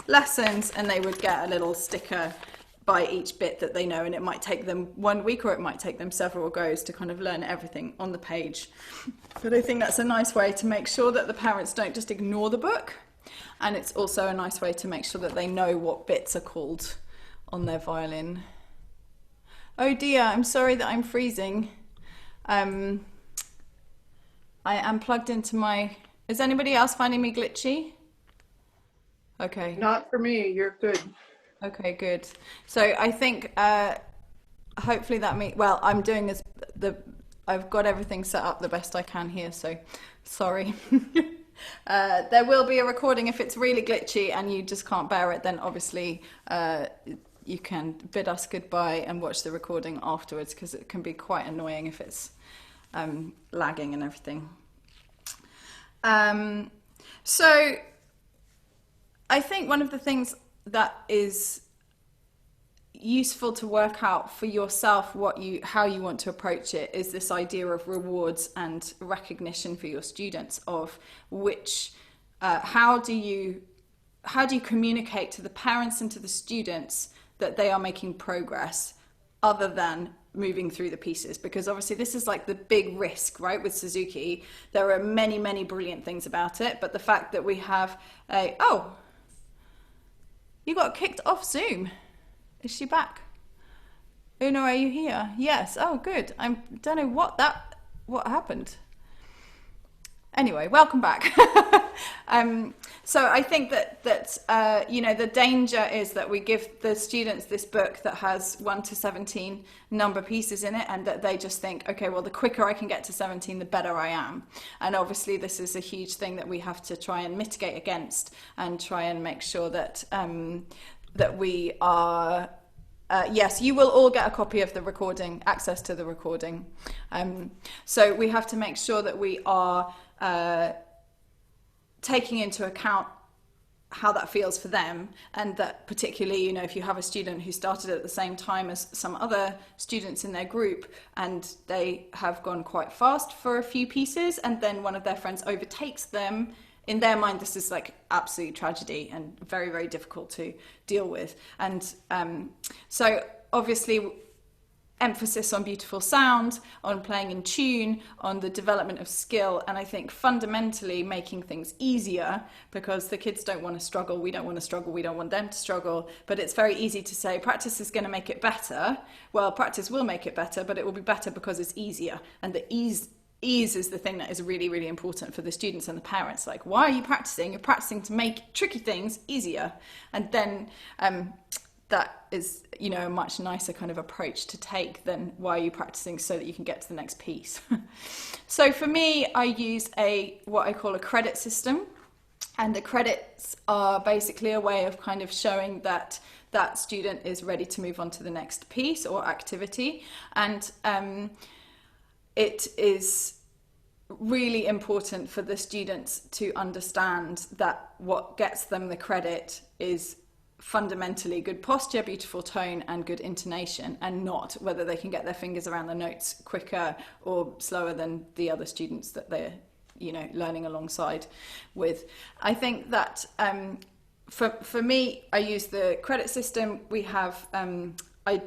lessons, and they would get a little sticker by each bit that they know, and it might take them 1 week or it might take them several goes to kind of learn everything on the page. But I think that's a nice way to make sure that the parents don't just ignore the book, and it's also a nice way to make sure that they know what bits are called on their violin. Oh dear, I'm sorry that I'm freezing. I am plugged into my... Is anybody else finding me glitchy? Okay. Not for me, you're good. Okay, good. So I think hopefully that means... Well, I'm doing this... I've got everything set up the best I can here, so sorry. There will be a recording if it's really glitchy and you just can't bear it, then obviously... you can bid us goodbye and watch the recording afterwards, because it can be quite annoying if it's lagging and everything. So I think one of the things that is useful to work out for yourself how you want to approach it is this idea of rewards and recognition for your students of how do you how do you communicate to the parents and to the students that they are making progress other than moving through the pieces? Because obviously this is like the big risk, right, with Suzuki. There are many, many brilliant things about it, but the fact that we have oh, you got kicked off Zoom. Is she back? Una, are you here? Yes. Oh, good. I don't know what happened. Anyway, welcome back. So I think that you know, the danger is that we give the students this book that has 1 to 17 number pieces in it, and that they just think, okay, well, the quicker I can get to 17, the better I am. And obviously this is a huge thing that we have to try and mitigate against, and try and make sure that that we are yes, you will all get a copy of the recording, access to the recording. So we have to make sure that we are taking into account how that feels for them, and that particularly, you know, if you have a student who started at the same time as some other students in their group, and they have gone quite fast for a few pieces, and then one of their friends overtakes them, in their mind this is like absolute tragedy and very, very difficult to deal with. And so obviously emphasis on beautiful sound, on playing in tune, on the development of skill, and I think fundamentally making things easier, because the kids don't want to struggle, we don't want to struggle, we don't want them to struggle. But it's very easy to say practice is going to make it better. Well, practice will make it better, but it will be better because it's easier, and the ease is the thing that is really, really important for the students and the parents. Like, why are you practicing? You're practicing to make tricky things easier. And then that is, you know, a much nicer kind of approach to take than why are you practicing so that you can get to the next piece. So for me, I use what I call a credit system. And the credits are basically a way of kind of showing that that student is ready to move on to the next piece or activity. And it is really important for the students to understand that what gets them the credit is fundamentally good posture, beautiful tone, and good intonation, and not whether they can get their fingers around the notes quicker or slower than the other students that they're, you know, learning alongside with. I think that for me, I use the credit system. We have I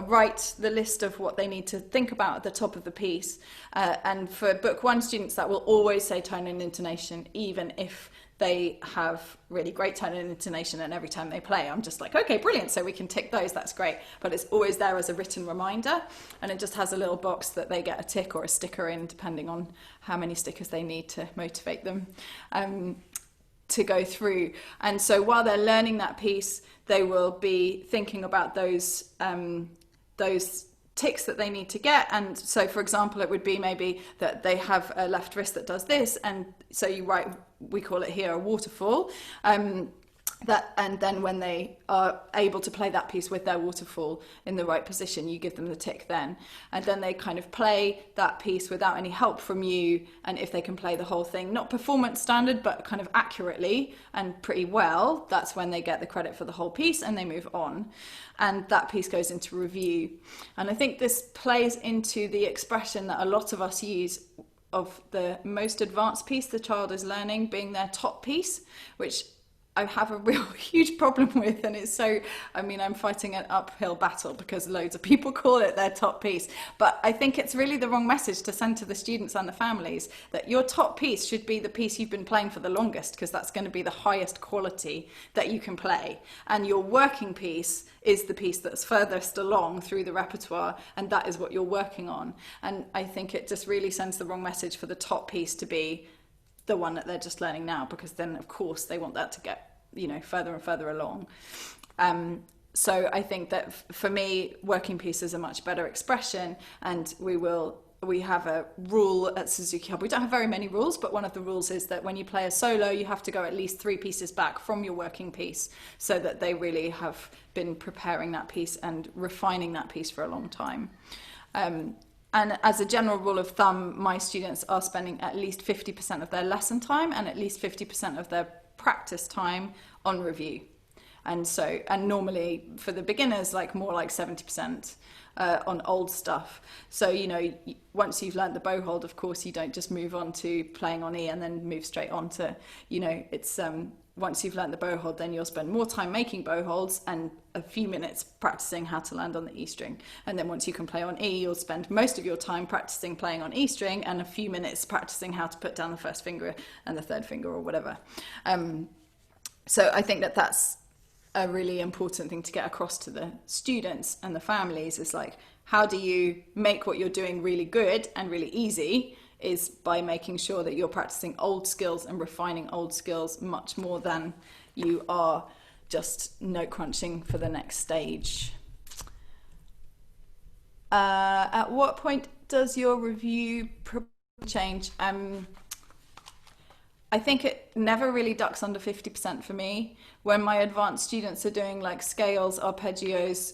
write the list of what they need to think about at the top of the piece. And for book one students, that will always say tone and intonation, even if they have really great tone and intonation, and every time they play, I'm just like, okay, brilliant, so we can tick those, that's great. But it's always there as a written reminder, and it just has a little box that they get a tick or a sticker in, depending on how many stickers they need to motivate them to go through. And so while they're learning that piece, they will be thinking about those ticks that they need to get. And so, for example, it would be maybe that they have a left wrist that does this, and so you write, we call it here a waterfall, and then when they are able to play that piece with their waterfall in the right position, you give them the tick then. And then they kind of play that piece without any help from you, and if they can play the whole thing, not performance standard, but kind of accurately and pretty well, that's when they get the credit for the whole piece, and they move on. And that piece goes into review. And I think this plays into the expression that a lot of us use of the most advanced piece the child is learning being their top piece, which I have a real huge problem with, and it's so, I mean, I'm fighting an uphill battle because loads of people call it their top piece, but I think it's really the wrong message to send to the students and the families, that your top piece should be the piece you've been playing for the longest, because that's going to be the highest quality that you can play, and your working piece is the piece that's furthest along through the repertoire, and that is what you're working on. And I think it just really sends the wrong message for the top piece to be the one that they're just learning now, because then of course they want that to get, you know, further and further along. So I think that for me, working pieces are a much better expression, and we have a rule at Suzuki Hub. We don't have very many rules, but one of the rules is that when you play a solo, you have to go at least 3 pieces back from your working piece, so that they really have been preparing that piece and refining that piece for a long time. And as a general rule of thumb, my students are spending at least 50% of their lesson time and at least 50% of their practice time on review. And so, and normally for the beginners, like more like 70% on old stuff. So, you know, once you've learned the bow hold, of course, you don't just move on to playing on E and then move straight on to, you know, it's once you've learned the bow hold, then you'll spend more time making bow holds and a few minutes practicing how to land on the E string. And then once you can play on E, you'll spend most of your time practicing playing on E string and a few minutes practicing how to put down the first finger and the third finger or whatever. So I think that that's a really important thing to get across to the students and the families, is like, how do you make what you're doing really good and really easy, is by making sure that you're practicing old skills and refining old skills much more than you are just note crunching for the next stage. At what point does your review change? I think it never really ducks under 50% for me. When my advanced students are doing like scales, arpeggios,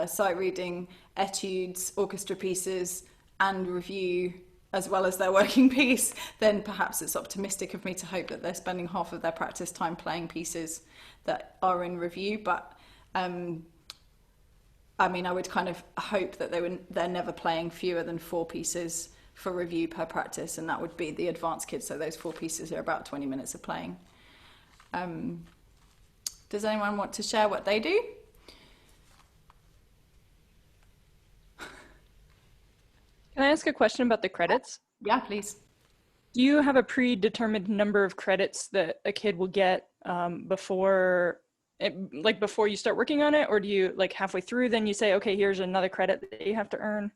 sight reading, etudes, orchestra pieces, and review, as well as their working piece, then perhaps it's optimistic of me to hope that they're spending half of their practice time playing pieces that are in review. But I mean, I would kind of hope that they're never playing fewer than 4 pieces for review per practice, and that would be the advanced kids, so those 4 pieces are about 20 minutes of playing. Does anyone want to share what they do? Can I ask a question about the credits? Yeah, please. Do you have a predetermined number of credits that a kid will get before you start working on it, or do you, like, halfway through then you say, okay, here's another credit that you have to earn?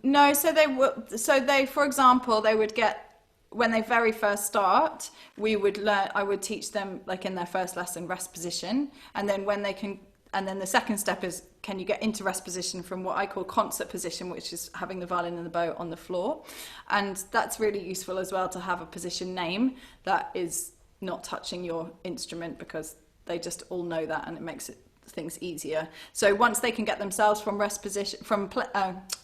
No, so they, for example, they would get, when they very first start, I would teach them, like, in their first lesson, rest position, and then and then the second step is, can you get into rest position from what I call concert position, which is having the violin and the bow on the floor. And that's really useful as well, to have a position name that is not touching your instrument, because they just all know that, and it makes things easier. So once they can get themselves from rest position, from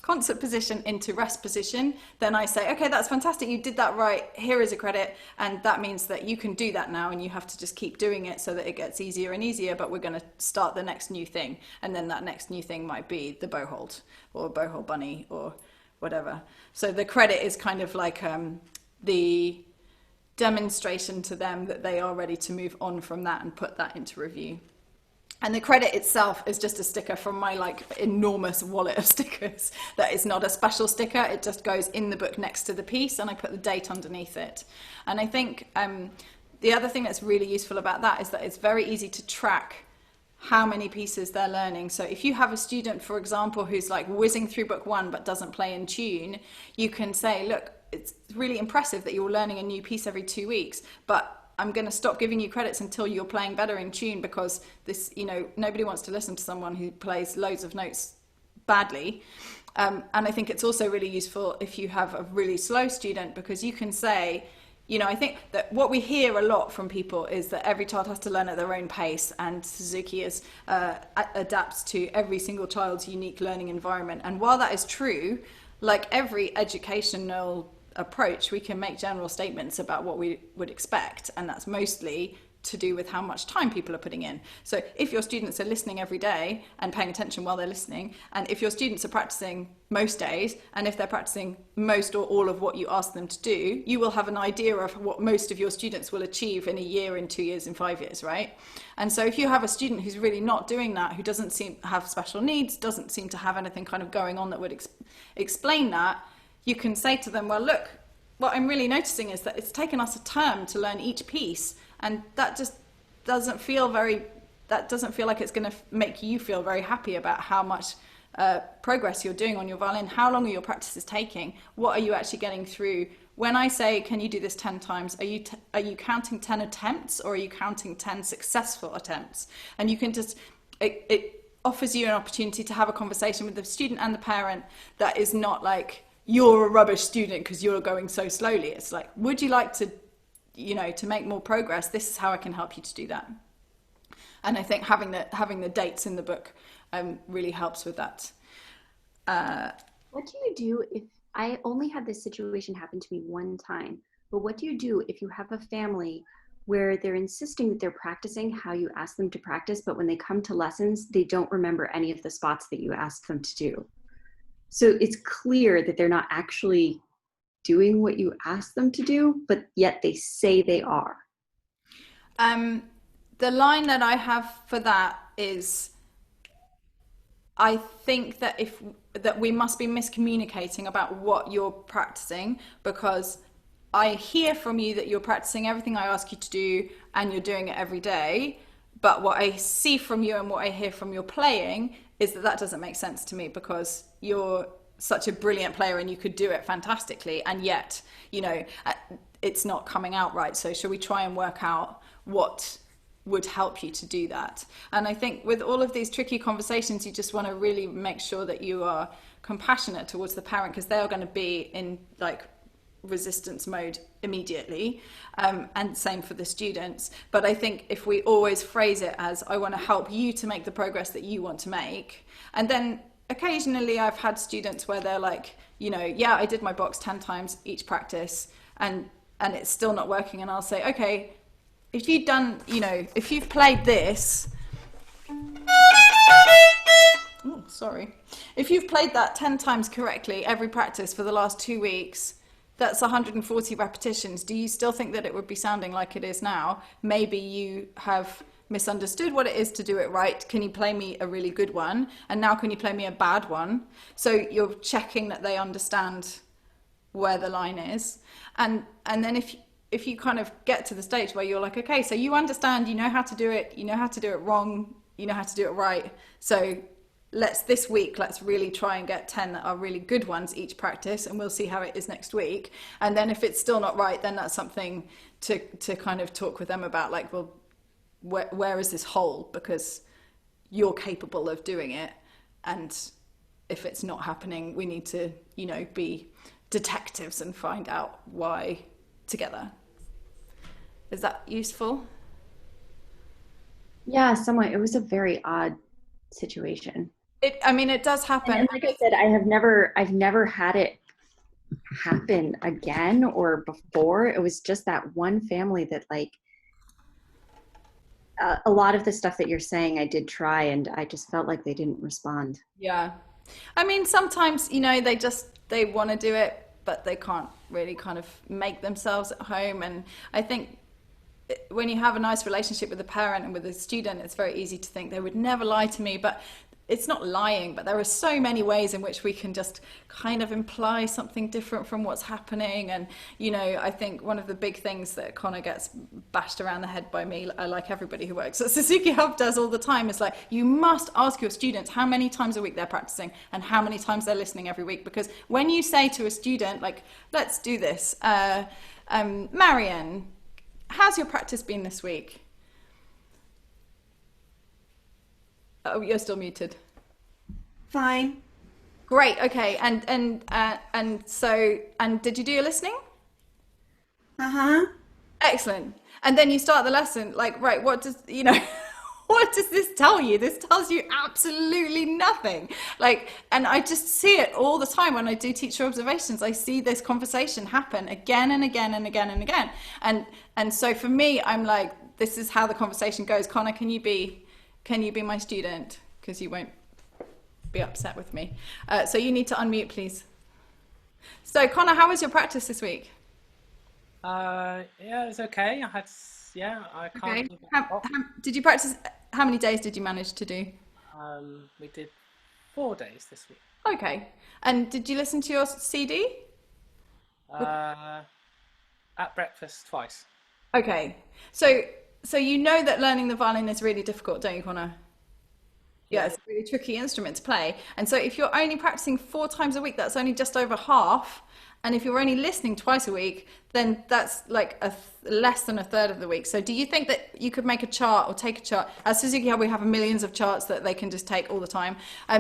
concert position into rest position, then I say, okay, that's fantastic, you did that right, here is a credit, and that means that you can do that now, and you have to just keep doing it so that it gets easier and easier, but we're going to start the next new thing, and then that next new thing might be the bow hold or bow hold bunny or whatever. So the credit is kind of like the demonstration to them that they are ready to move on from that and put that into review. And the credit itself is just a sticker from my, like, enormous wallet of stickers. That is not a special sticker. It just goes in the book next to the piece, and I put the date underneath it. And I think the other thing that's really useful about that is that it's very easy to track how many pieces they're learning. So if you have a student, for example, who's like whizzing through book 1 but doesn't play in tune, you can say, look, it's really impressive that you're learning a new piece every 2 weeks, but I'm going to stop giving you credits until you're playing better in tune, because this, nobody wants to listen to someone who plays loads of notes badly. And I think it's also really useful if you have a really slow student, because you can say, I think that what we hear a lot from people is that every child has to learn at their own pace, and Suzuki adapts to every single child's unique learning environment. And while that is true, like every educational approach, we can make general statements about what we would expect, and that's mostly to do with how much time people are putting in. So if your students are listening every day and paying attention while they're listening, and if your students are practicing most days, and if they're practicing most or all of what you ask them to do, you will have an idea of what most of your students will achieve in a year, in 2 years, in 5 years, right? And so if you have a student who's really not doing that, who doesn't seem to have special needs, doesn't seem to have anything kind of going on that would explain that, you can say to them, well, look, what I'm really noticing is that it's taken us a term to learn each piece, and that just doesn't feel like it's going to make you feel very happy about how much progress you're doing on your violin. How long are your practices taking? What are you actually getting through? When I say, can you do this 10 times, are you counting 10 attempts, or are you counting 10 successful attempts? And you can just, it offers you an opportunity to have a conversation with the student and the parent that is not like, you're a rubbish student because you're going so slowly. It's like, would you like to, to make more progress? This is how I can help you to do that. And I think having the dates in the book really helps with that. What do you do if, I only had this situation happen to me one time, but what do you do if you have a family where they're insisting that they're practicing how you ask them to practice, but when they come to lessons, they don't remember any of the spots that you asked them to do? So it's clear that they're not actually doing what you asked them to do, but yet they say they are. The line that I have for that is, I think that we must be miscommunicating about what you're practicing, because I hear from you that you're practicing everything I ask you to do and you're doing it every day. But what I see from you and what I hear from your playing is that doesn't make sense to me, because you're such a brilliant player and you could do it fantastically, and yet, it's not coming out right. So shall we try and work out what would help you to do that? And I think with all of these tricky conversations, you just want to really make sure that you are compassionate towards the parent, because they are going to be in like resistance mode immediately, and same for the students. But I think if we always phrase it as, I want to help you to make the progress that you want to make, and then occasionally I've had students where they're like, yeah, I did my box 10 times each practice and it's still not working, and I'll say, okay, if you've played this, if you've played that 10 times correctly every practice for the last 2 weeks, that's 140 repetitions. Do you still think that it would be sounding like it is now? Maybe you have misunderstood what it is to do it right. Can you play me a really good one? And now can you play me a bad one? So you're checking that they understand where the line is. And then if you kind of get to the stage where you're like, okay, so you understand, you know how to do it, you know how to do it wrong, you know how to do it right. So this week, let's really try and get 10 that are really good ones each practice, and we'll see how it is next week. And then if it's still not right, then that's something to kind of talk with them about, like, well, where is this hole? Because you're capable of doing it. And if it's not happening, we need to, be detectives and find out why together. Is that useful? Yeah, somewhat. It was a very odd situation. It does happen. And like I said, I've never had it happen again or before. It was just that one family that, like, a lot of the stuff that you're saying I did try, and I just felt like they didn't respond. Yeah. Sometimes, they want to do it, but they can't really kind of make themselves at home. And I think when you have a nice relationship with a parent and with a student, it's very easy to think they would never lie to me, but it's not lying. But there are so many ways in which we can just kind of imply something different from what's happening. And, I think one of the big things that Connor gets bashed around the head by me, like everybody who works at Suzuki Hub does all the time, is like, you must ask your students how many times a week they're practicing and how many times they're listening every week. Because when you say to a student, like, let's do this, Marion, how's your practice been this week? Oh, you're still muted. Fine. Great. Okay. And did you do your listening? Excellent. And then you start the lesson like, right, what does this tell you? This tells you absolutely nothing. Like, and I just see it all the time when I do teacher observations. I see this conversation happen again and again and again and again. And so for me, I'm like, this is how the conversation goes. Connor, can you be my student? Because you won't be upset with me. So you need to unmute, please. So Connor, how was your practice this week? Yeah, it was okay. I can't. Okay. Did you practice? How many days did you manage to do? We did 4 days this week. Okay. And did you listen to your CD? At breakfast twice. Okay. So you know that learning the violin is really difficult, don't you, Connor? Yeah, it's a really tricky instrument to play. And so if you're only practicing 4 times a week, that's only just over half. And if you're only listening twice a week, then that's like less than a third of the week. So do you think that you could make a chart or take a chart? At Suzuki Hub, we have millions of charts that they can just take all the time.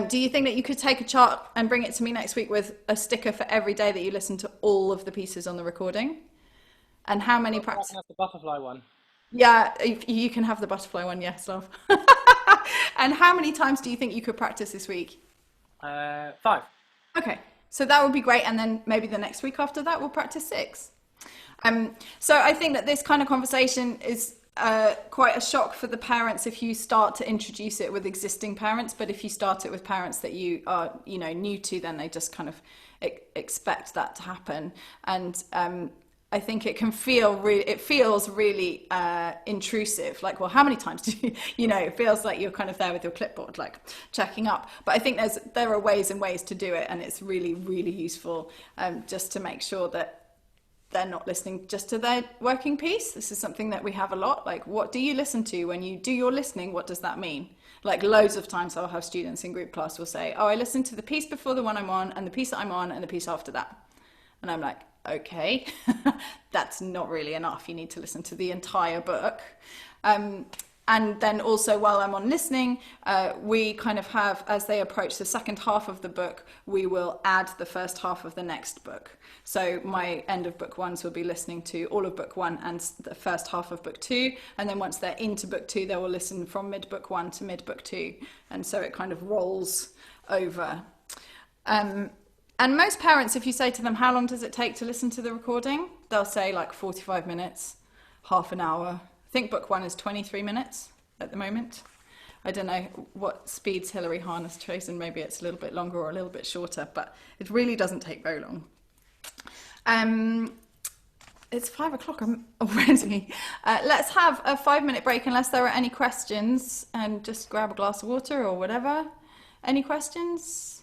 Do you think that you could take a chart and bring it to me next week with a sticker for every day that you listen to all of the pieces on the recording? And how many practice? I can have the butterfly one. Yeah, you can have the butterfly one, yes, love. And how many times do you think you could practice this week? 5. Okay, so that would be great. And then maybe the next week after that, we'll practice 6. So I think that this kind of conversation is quite a shock for the parents if you start to introduce it with existing parents. But if you start it with parents that you are, new to, then they just kind of expect that to happen. And I think it can feel it feels really intrusive. Like, well, how many times do you know, it feels like you're kind of there with your clipboard, like checking up. But I think there are ways and ways to do it. And it's really, really useful just to make sure that they're not listening just to their working piece. This is something that we have a lot. Like, what do you listen to when you do your listening? What does that mean? Like, loads of times I'll have students in group class will say, oh, I listened to the piece before the one I'm on, and the piece that I'm on, and the piece after that. And I'm like, okay, that's not really enough. You need to listen to the entire book. And then also while I'm on listening, we kind of have, as they approach the second half of the book, we will add the first half of the next book. So my end of book ones will be listening to all of book one and the first half of book two. And then once they're into book two, they will listen from mid book one to mid book two. And so it kind of rolls over. And most parents, if you say to them, how long does it take to listen to the recording? They'll say like 45 minutes, half an hour. I think book one is 23 minutes at the moment. I don't know what speeds Hilary Hahn has chosen. Maybe it's a little bit longer or a little bit shorter, but it really doesn't take very long. It's 5 o'clock already. Let's have a 5-minute break unless there are any questions, and just grab a glass of water or whatever. Any questions?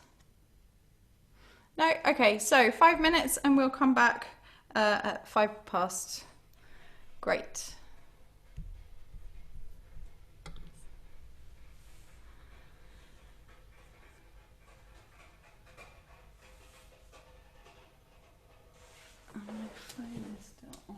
No? Okay, so 5 minutes and we'll come back at 5 past. Great. My phone is still on.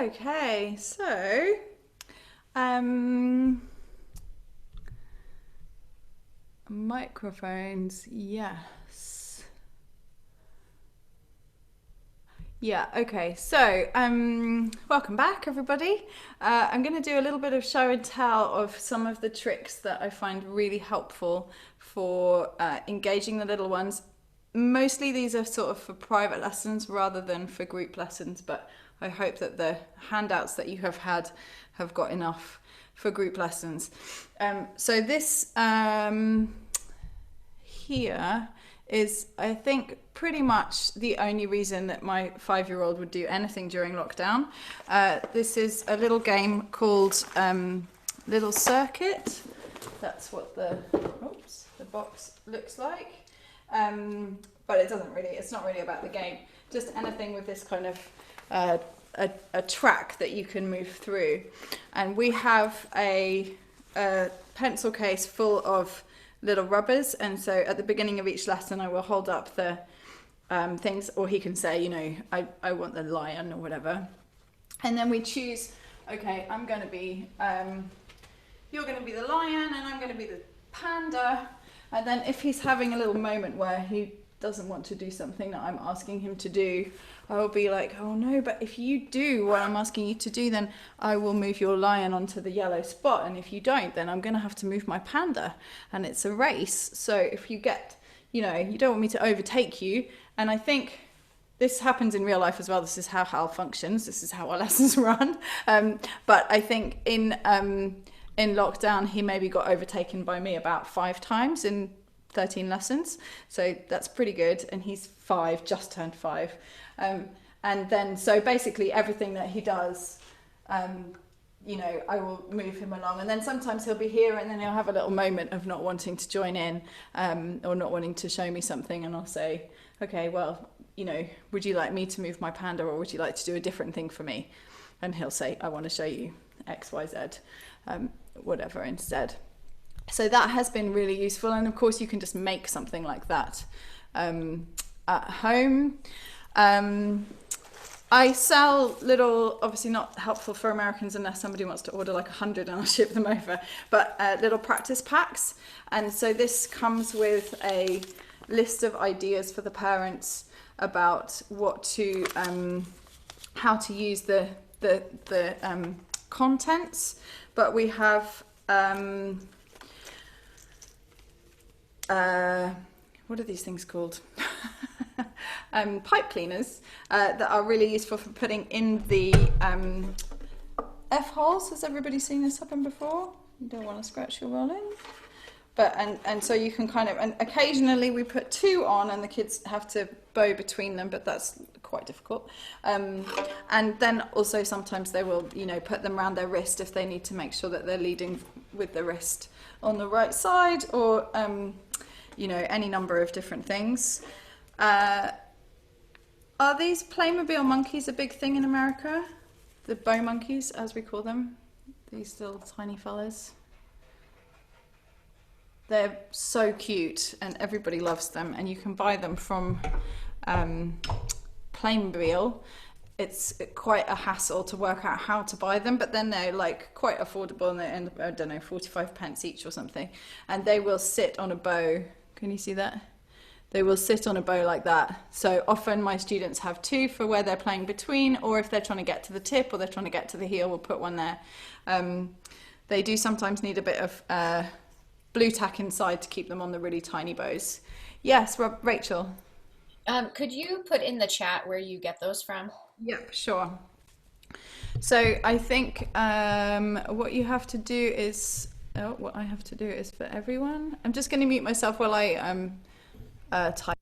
Okay, so microphones, yes. Yeah, okay, so welcome back, everybody. I'm going to do a little bit of show and tell of some of the tricks that I find really helpful for engaging the little ones. Mostly these are sort of for private lessons rather than for group lessons, but I hope that the handouts that you have had have got enough for group lessons. So this here is, I think, pretty much the only reason that my 5-year-old would do anything during lockdown. This is a little game called Little Circuit. That's what the box looks like. But it doesn't really, it's not really about the game. Just anything with this kind of a track that you can move through. And we have a pencil case full of little rubbers, and so at the beginning of each lesson I will hold up the things, or he can say, you know, I want the lion or whatever, and then we choose, okay, I'm going to be you're going to be the lion and I'm going to be the panda. And then if he's having a little moment where he doesn't want to do something that I'm asking him to do, I will be like, oh no, but if you do what I'm asking you to do, then I will move your lion onto the yellow spot. And if you don't, then I'm going to have to move my panda. And it's a race. So if you get, you know, you don't want me to overtake you. And I think this happens in real life as well. This is how HAL functions. This is how our lessons run. But I think in lockdown, he maybe got overtaken by me about 5 times in 13 lessons. So that's pretty good. And he's 5, just turned 5. And then, so basically everything that he does, you know, I will move him along. And then sometimes he'll be here and then he'll have a little moment of not wanting to join in, or not wanting to show me something. And I'll say, okay, well, you know, would you like me to move my panda, or would you like to do a different thing for me? And he'll say, I want to show you X, Y, Z, whatever instead. So that has been really useful. And of course you can just make something like that at home. I sell little, obviously not helpful for Americans unless somebody wants to order like 100 and I'll ship them over, but little practice packs. And so this comes with a list of ideas for the parents about what to, how to use the contents. But we have, what are these things called? Pipe cleaners that are really useful for putting in the F-holes. Has everybody seen this happen before? You don't want to scratch your violin. But, and so you can kind of, and occasionally we put 2 on and the kids have to bow between them, but that's quite difficult. And then also sometimes they will, you know, put them around their wrist if they need to make sure that they're leading with the wrist on the right side, or, you know, any number of different things. Are these Playmobil monkeys a big thing in America? The bow monkeys, as we call them. These little tiny fellas. They're so cute and everybody loves them, and you can buy them from Playmobil. It's quite a hassle to work out how to buy them, but then they're like quite affordable, and they end up, I don't know, 45 pence each or something. And they will sit on a bow. Can you see that? They will sit on a bow like that. So often my students have 2 for where they're playing between, or if they're trying to get to the tip or they're trying to get to the heel, we'll put one there. They do sometimes need a bit of blue tack inside to keep them on the really tiny bows. Yes, Rachel. Could you put in the chat where you get those from? Yep, sure. So I think what you have to do is, what I have to do is for everyone. I'm just going to mute myself while I type.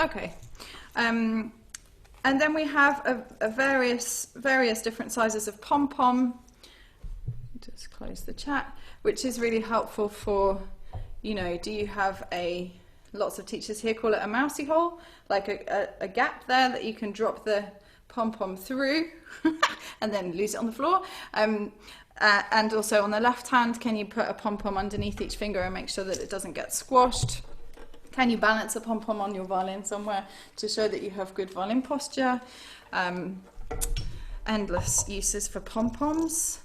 Okay. And then we have a various different sizes of pom-pom. Just close the chat, which is really helpful for, you know, do you have lots of teachers here call it a mousy hole, like a gap there that you can drop the pom-pom through and then lose it on the floor. And also on the left hand, can you put a pom-pom underneath each finger and make sure that it doesn't get squashed? Can you balance a pom-pom on your violin somewhere to show that you have good violin posture? Endless uses for pom-poms.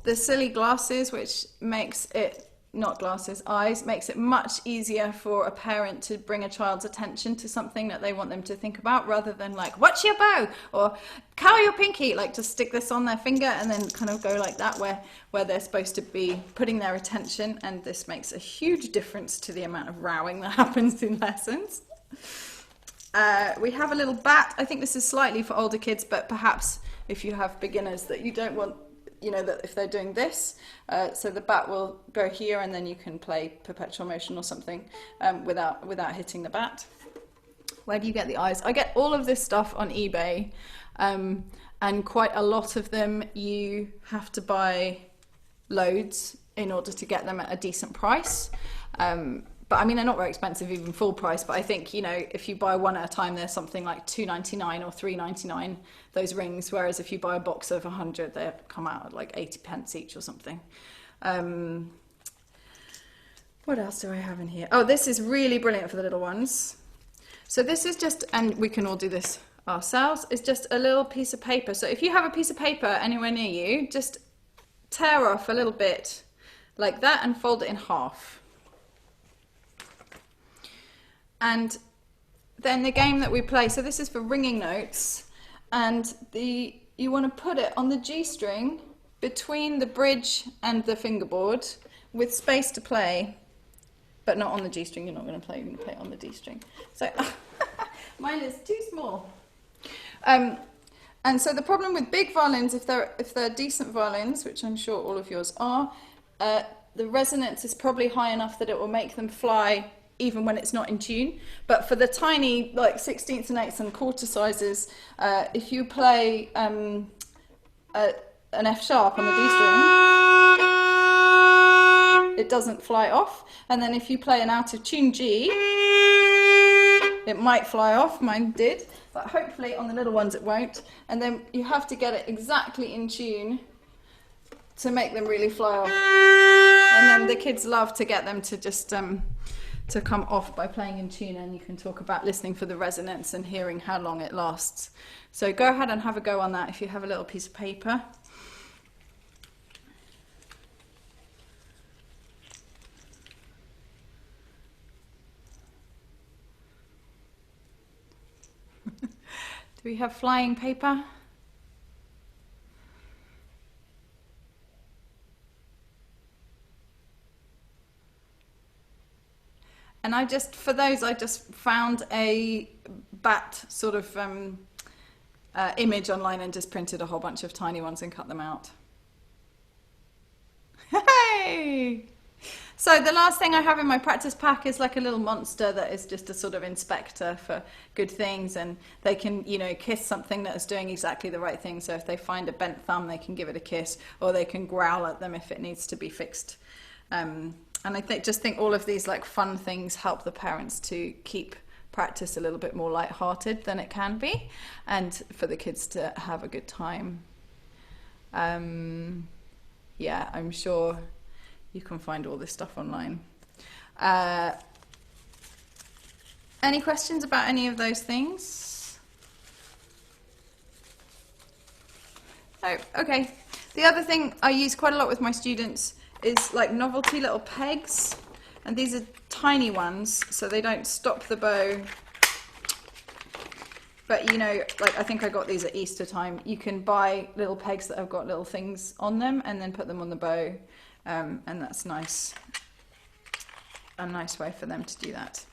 The silly glasses, which makes it, not glasses, eyes, makes it much easier for a parent to bring a child's attention to something that they want them to think about, rather than like, what's your bow? Or curl your pinky, like just stick this on their finger and then kind of go like that, where they're supposed to be putting their attention. And this makes a huge difference to the amount of rowing that happens in lessons. We have a little bat. I think this is slightly for older kids, but perhaps if you have beginners that you don't want, you know, that if they're doing this, so the bat will go here and then you can play perpetual motion or something without hitting the bat. Where do you get the eyes? I get all of this stuff on eBay, and quite a lot of them you have to buy loads in order to get them at a decent price. But I mean, they're not very expensive, even full price. But I think, you know, if you buy one at a time, there's something like $2.99 or $3.99, those rings. Whereas if you buy a box of 100, they come out at like 80 pence each or something. What else do I have in here? Oh, this is really brilliant for the little ones. So this is just, and we can all do this ourselves, it's just a little piece of paper. So if you have a piece of paper anywhere near you, just tear off a little bit like that and fold it in half. And then the game that we play, so this is for ringing notes, and you want to put it on the G string between the bridge and the fingerboard with space to play, but not on the G string. You're not going to play, you're going to play on the D string. So mine is too small. And so the problem with big violins, if they're decent violins, which I'm sure all of yours are, the resonance is probably high enough that it will make them fly even when it's not in tune. But for the tiny, like 16ths and 8ths and quarter sizes, if you play an F sharp on the D string, it doesn't fly off. And then if you play an out of tune G, it might fly off. Mine did, but hopefully on the little ones it won't. And then you have to get it exactly in tune to make them really fly off. And then the kids love to get them to just to come off by playing in tune, and you can talk about listening for the resonance and hearing how long it lasts. So go ahead and have a go on that if you have a little piece of paper. Do we have flying paper? And I just found a bat sort of image online and just printed a whole bunch of tiny ones and cut them out. Hey! So the last thing I have in my practice pack is like a little monster that is just a sort of inspector for good things, and they can, you know, kiss something that is doing exactly the right thing. So if they find a bent thumb, they can give it a kiss, or they can growl at them if it needs to be fixed. And I just think all of these like fun things help the parents to keep practice a little bit more lighthearted than it can be, and for the kids to have a good time. Yeah, I'm sure you can find all this stuff online. Any questions about any of those things? Oh, okay. The other thing I use quite a lot with my students is like novelty little pegs, and these are tiny ones so they don't stop the bow, but you know, like I think I got these at Easter time. You can buy little pegs that have got little things on them and then put them on the bow, and that's nice, a nice way for them to do that.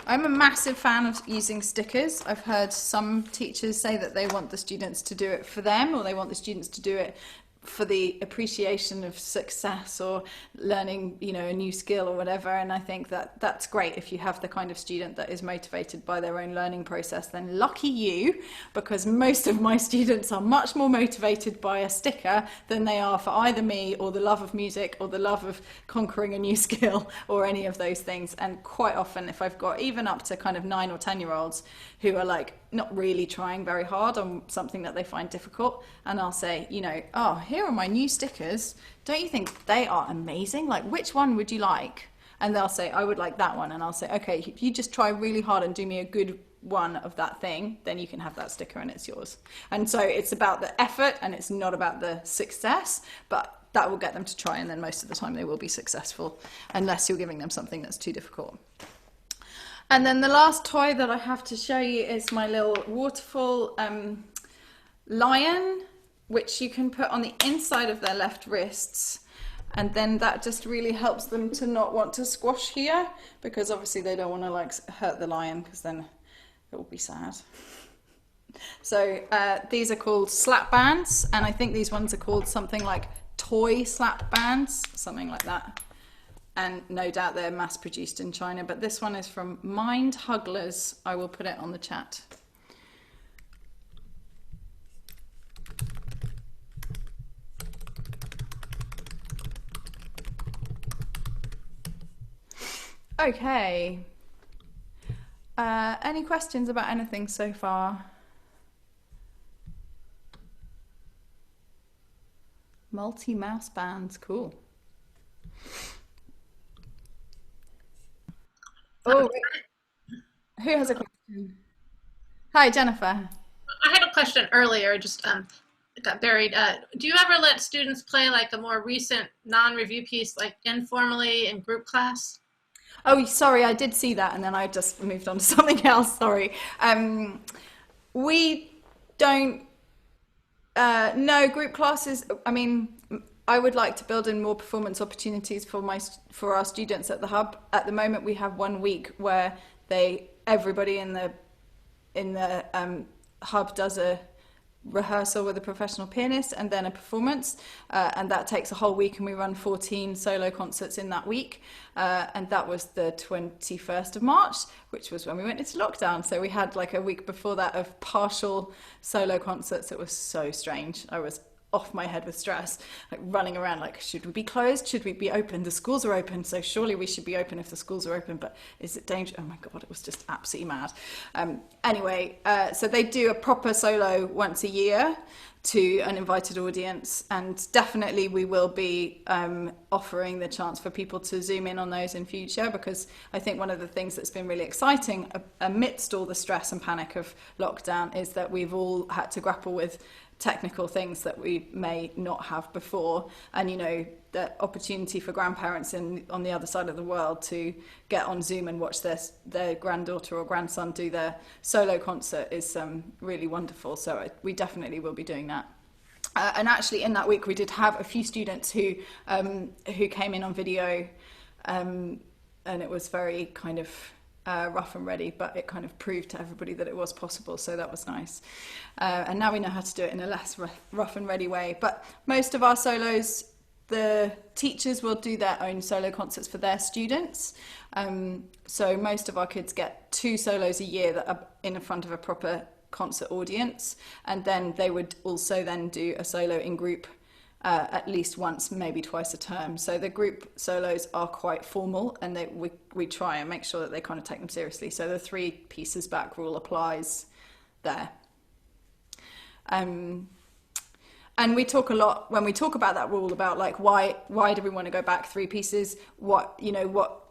I'm a massive fan of using stickers. I've heard some teachers say that they want the students to do it for them, or they want the students to do it for the appreciation of success or learning, you know, a new skill or whatever. And I think that that's great if you have the kind of student that is motivated by their own learning process. Then lucky you, because most of my students are much more motivated by a sticker than they are for either me or the love of music or the love of conquering a new skill or any of those things. And quite often, if I've got even up to kind of 9 or 10-year-olds who are like not really trying very hard on something that they find difficult, and I'll say, you know, oh, here are my new stickers, don't you think they are amazing? Like, which one would you like? And they'll say, I would like that one. And I'll say, okay, if you just try really hard and do me a good one of that thing, then you can have that sticker and it's yours. And so it's about the effort and it's not about the success, but that will get them to try, and then most of the time they will be successful, unless you're giving them something that's too difficult. And then the last toy that I have to show you is my little waterfall lion, which you can put on the inside of their left wrists. And then that just really helps them to not want to squash here, because obviously they don't want to like hurt the lion, because then it will be sad. So these are called slap bands, and I think these ones are called something like toy slap bands, something like that. And no doubt they're mass produced in China, but this one is from Mind Hugglers. I will put it on the chat. Okay. Any questions about anything so far? Multi-mouse bands, cool. Oh, who has a question? Hi, Jennifer. I had a question earlier, just got buried. Do you ever let students play like a more recent non-review piece, like informally in group class? Oh, sorry, I did see that, and then I just moved on to something else. Sorry. We don't. No, group classes. I mean, I would like to build in more performance opportunities for our students at the hub. At the moment, we have 1 week where everybody in the hub does a rehearsal with a professional pianist and then a performance, and that takes a whole week, and we run 14 solo concerts in that week, and that was the 21st of March, which was when we went into lockdown. So we had like a week before that of partial solo concerts. It was so strange. I was off my head with stress, like running around like, should we be closed? Should we be open? The schools are open, so surely we should be open if the schools are open, but is it dangerous? Oh my God, it was just absolutely mad. Anyway, so they do a proper solo once a year to an invited audience, and definitely we will be offering the chance for people to zoom in on those in future, because I think one of the things that's been really exciting amidst all the stress and panic of lockdown is that we've all had to grapple with technical things that we may not have before, and you know, the opportunity for grandparents on the other side of the world to get on Zoom and watch their granddaughter or grandson do their solo concert is really wonderful. So we definitely will be doing that. And actually in that week we did have a few students who came in on video, and it was very kind of rough and ready, but it kind of proved to everybody that it was possible, so that was nice. And now we know how to do it in a less rough and ready way. But most of our solos, the teachers will do their own solo concerts for their students. So most of our kids get 2 solos a year that are in front of a proper concert audience, and then they would also then do a solo in group at least once, maybe twice a term. So the group solos are quite formal, and we try and make sure that they kind of take them seriously. So the 3 pieces back rule applies there. And we talk a lot when we talk about that rule about like why do we want to go back 3 pieces? What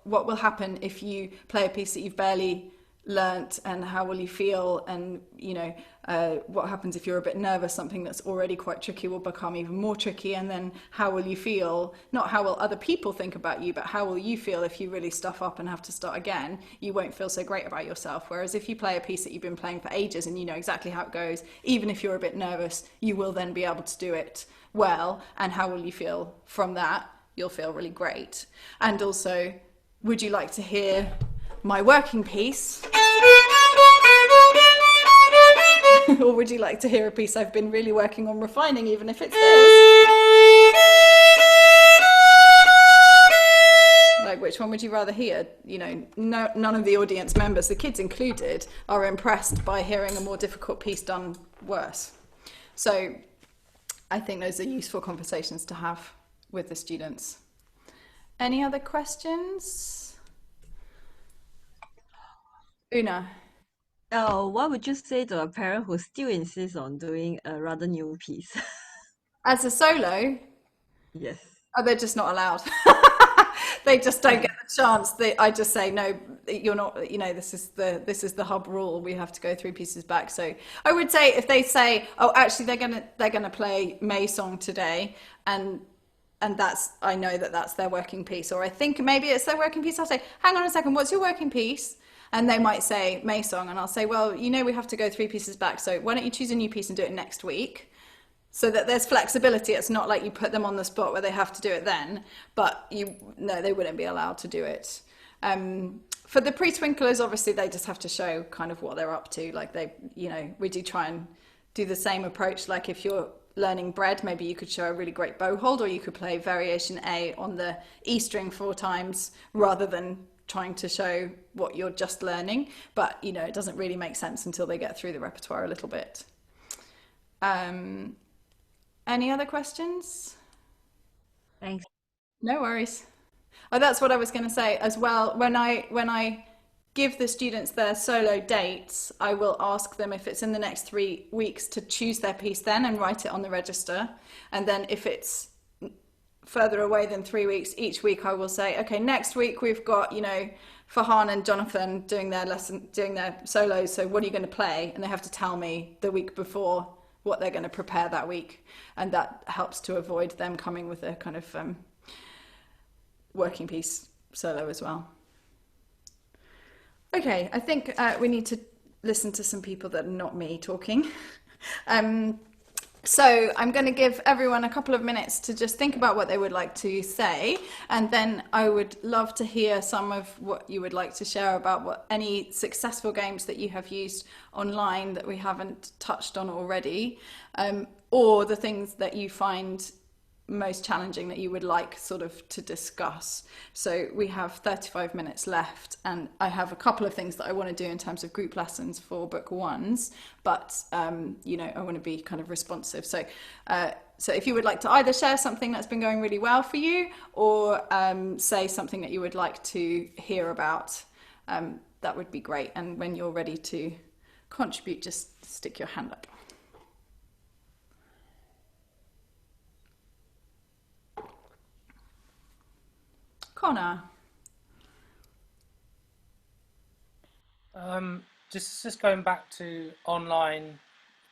will happen if you play a piece that you've barely learnt, and how will you feel? And what happens if you're a bit nervous? Something that's already quite tricky will become even more tricky. And then how will you feel? Not how will other people think about you, but how will you feel if you really stuff up and have to start again? You won't feel so great about yourself. Whereas if you play a piece that you've been playing for ages and you know exactly how it goes, even if you're a bit nervous, you will then be able to do it well. And how will you feel from that? You'll feel really great. And also, would you like to hear my working piece? Or would you like to hear a piece I've been really working on refining, even if it's this? Like, which one would you rather hear? You know, no, none of the audience members, the kids included, are impressed by hearing a more difficult piece done worse. So I think those are useful conversations to have with the students. Any other questions? Una? What would you say to a parent who still insists on doing a rather new piece? As a solo? Yes. Oh, they're just not allowed. They just don't get the chance. I just say, no, you're not, you know, this is the hub rule. We have to go 3 pieces back. So I would say, if they say, oh, actually they're gonna play May song today, and that's, I know that that's their working piece, or I think maybe it's their working piece, I'll say, hang on a second, what's your working piece? And they might say May song, and I'll say, well, you know, we have to go 3 pieces back, so why don't you choose a new piece and do it next week? So that there's flexibility. It's not like you put them on the spot where they have to do it then, but no, they wouldn't be allowed to do it. For the pre-twinklers, obviously they just have to show kind of what they're up to. Like, they, you know, we do try and do the same approach. Like, if you're learning bread, maybe you could show a really great bow hold, or you could play variation A on the E string 4 times rather than trying to show what you're just learning. But, you know, it doesn't really make sense until they get through the repertoire a little bit. Any other questions? Thanks. No worries. Oh, that's what I was going to say as well. When I give the students their solo dates, I will ask them if it's in the next 3 weeks to choose their piece then and write it on the register. And then if it's further away than 3 weeks, each week I will say, okay, next week we've got, you know, Farhan and Jonathan doing their solos. So what are you going to play? And they have to tell me the week before what they're going to prepare that week, and that helps to avoid them coming with a kind of working piece solo as well. Okay, I think we need to listen to some people that are not me talking. So I'm going to give everyone a couple of minutes to just think about what they would like to say, and then I would love to hear some of what you would like to share about any successful games that you have used online that we haven't touched on already, or the things that you find most challenging that you would like sort of to discuss. So we have 35 minutes left, and I have a couple of things that I want to do in terms of group lessons for book 1s, but you know, I want to be kind of responsive. So so if you would like to either share something that's been going really well for you, or say something that you would like to hear about, that would be great. And when you're ready to contribute, just stick your hand up. Connor. Just going back to online